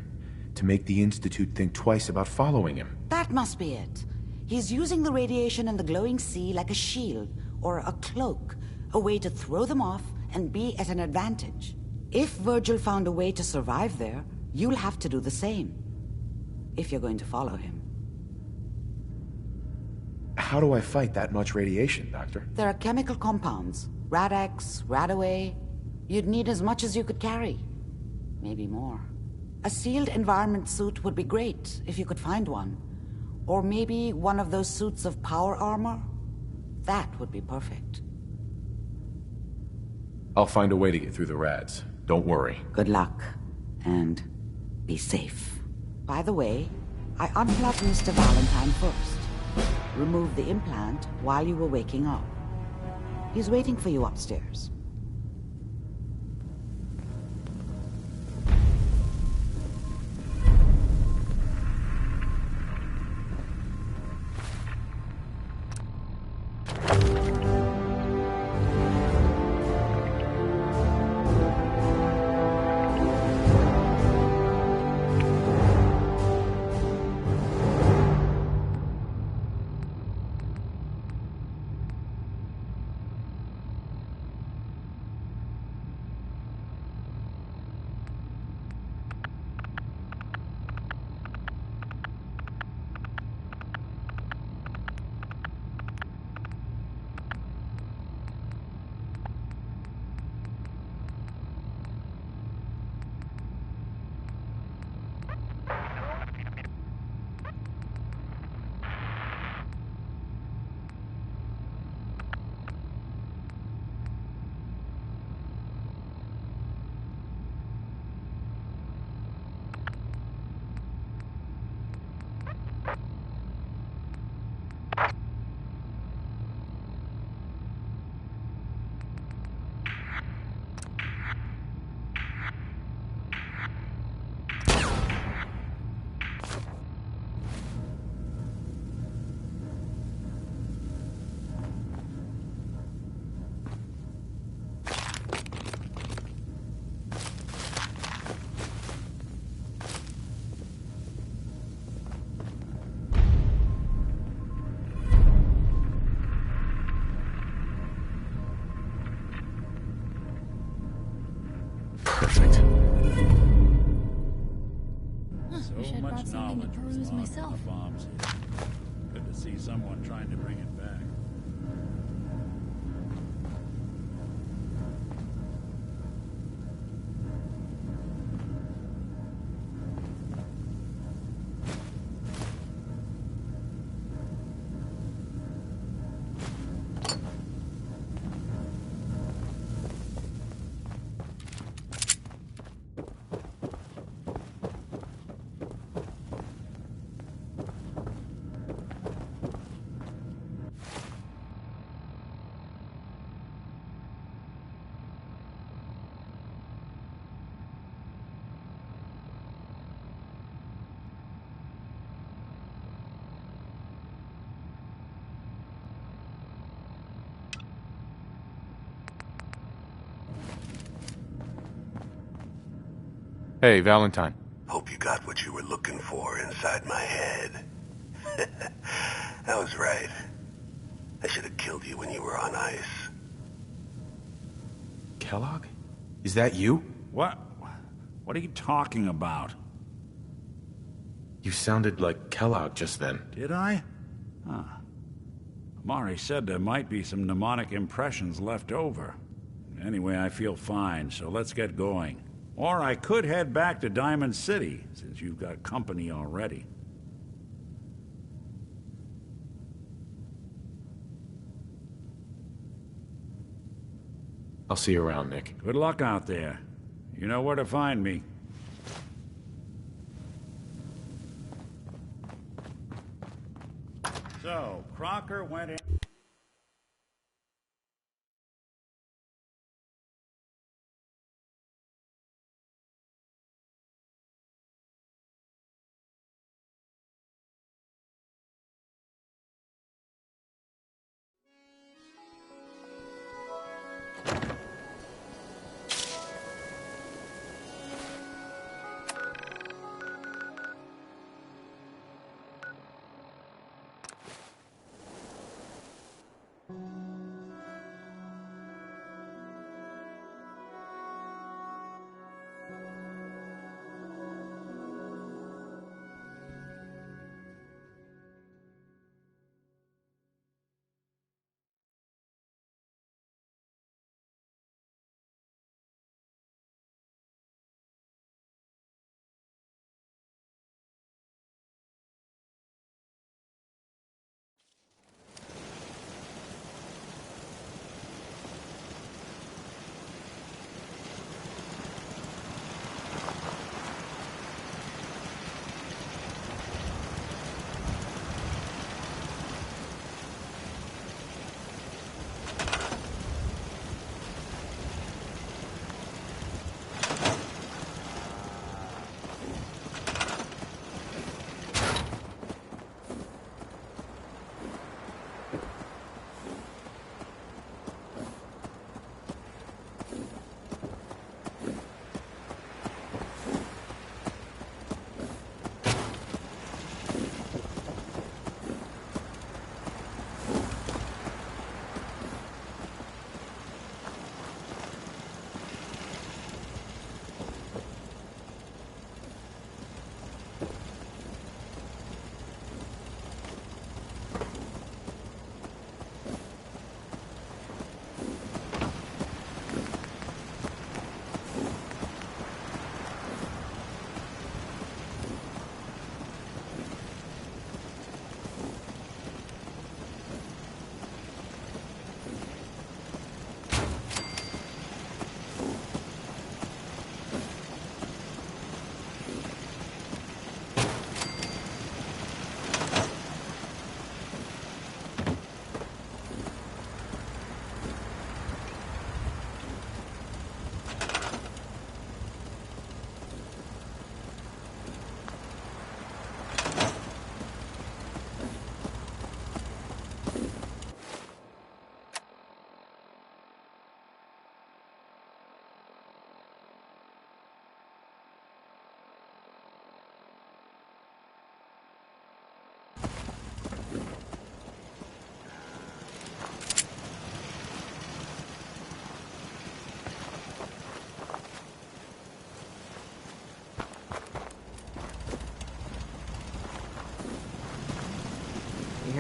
To make the Institute think twice about following him. That must be it. He's using the radiation in the glowing sea like a shield or a cloak, a way to throw them off and be at an advantage. If Virgil found a way to survive there, you'll have to do the same. If you're going to follow him. How do I fight that much radiation, Doctor? There are chemical compounds. Rad-X, Radaway. You'd need as much as you could carry. Maybe more. A sealed environment suit would be great, if you could find one. Or maybe one of those suits of power armor? That would be perfect. I'll find a way to get through the rads. Don't worry. Good luck. And be safe. By the way, I unplugged Mr. Valentine first. Removed the implant while you were waking up. He's waiting for you upstairs. something to peruse myself. Bombs here. Good to see someone trying to bring it back. Hey, Valentine. Hope you got what you were looking for inside my head. I was right. I should have killed you when you were on ice. Kellogg? Is that you? What? What are you talking about? You sounded like Kellogg just then. Did I? Huh. Amari said there might be some mnemonic impressions left over. Anyway, I feel fine, so let's get going. Or I could head back to Diamond City, since you've got company already. I'll see you around, Nick. Good luck out there. You know where to find me. So, Crocker went in...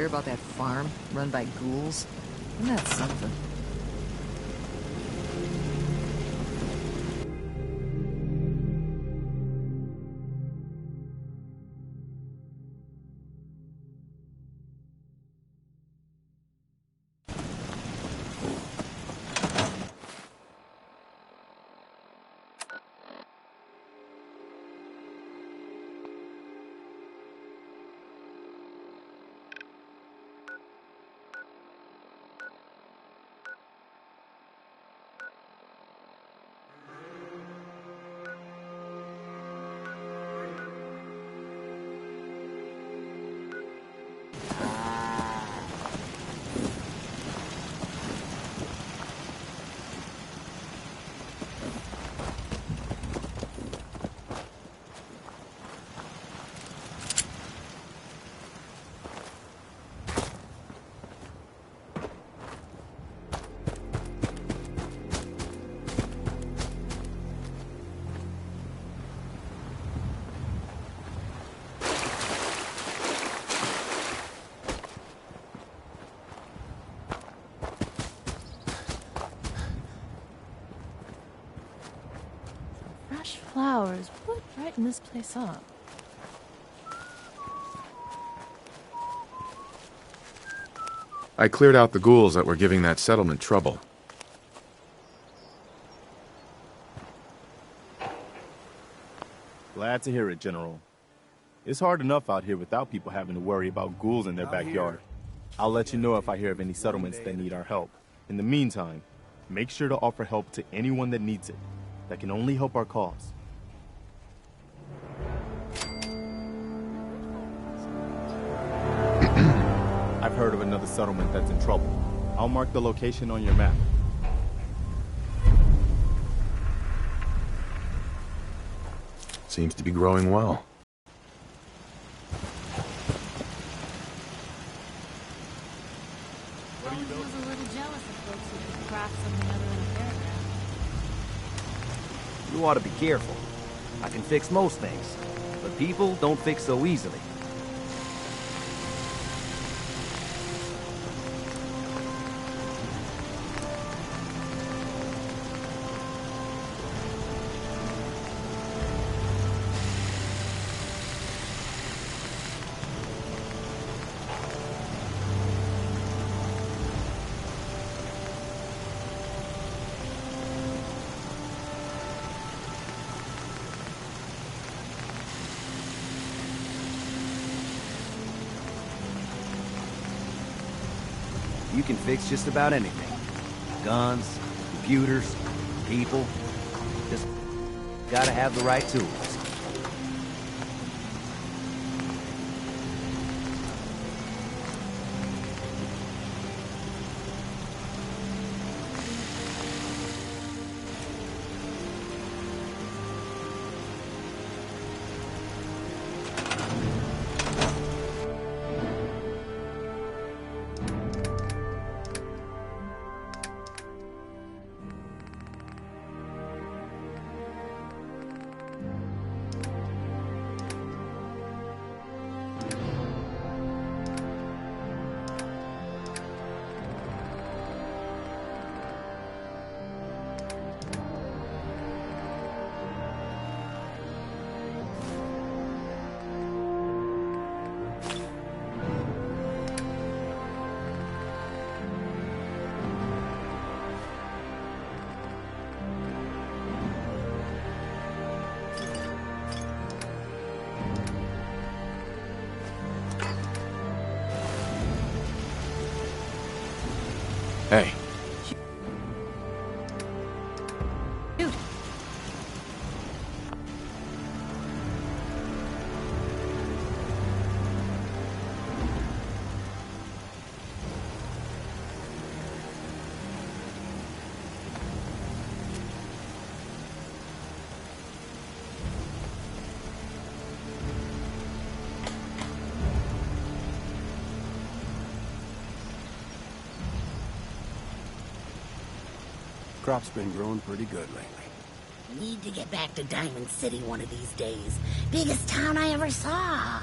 hear about that farm run by ghouls? Isn't that something? Fresh flowers would brighten this place up. I cleared out the ghouls that were giving that settlement trouble. Glad to hear it, General. It's hard enough out here without people having to worry about ghouls in their backyard. I'll let you know if I hear of any settlements that need our help. In the meantime, make sure to offer help to anyone that needs it. That can only help our cause. I've heard of another settlement that's in trouble. I'll mark the location on your map. Seems to be growing well. I was a little jealous of folks who could craft something other than a paragraph. You ought to be careful. I can fix most things, but people don't fix so easily. You can fix just about anything. Guns, computers, people. Just gotta have the right tools. Hey. Dude. Crop's been growing pretty good lately. Need to get back to Diamond City one of these days. Biggest town I ever saw.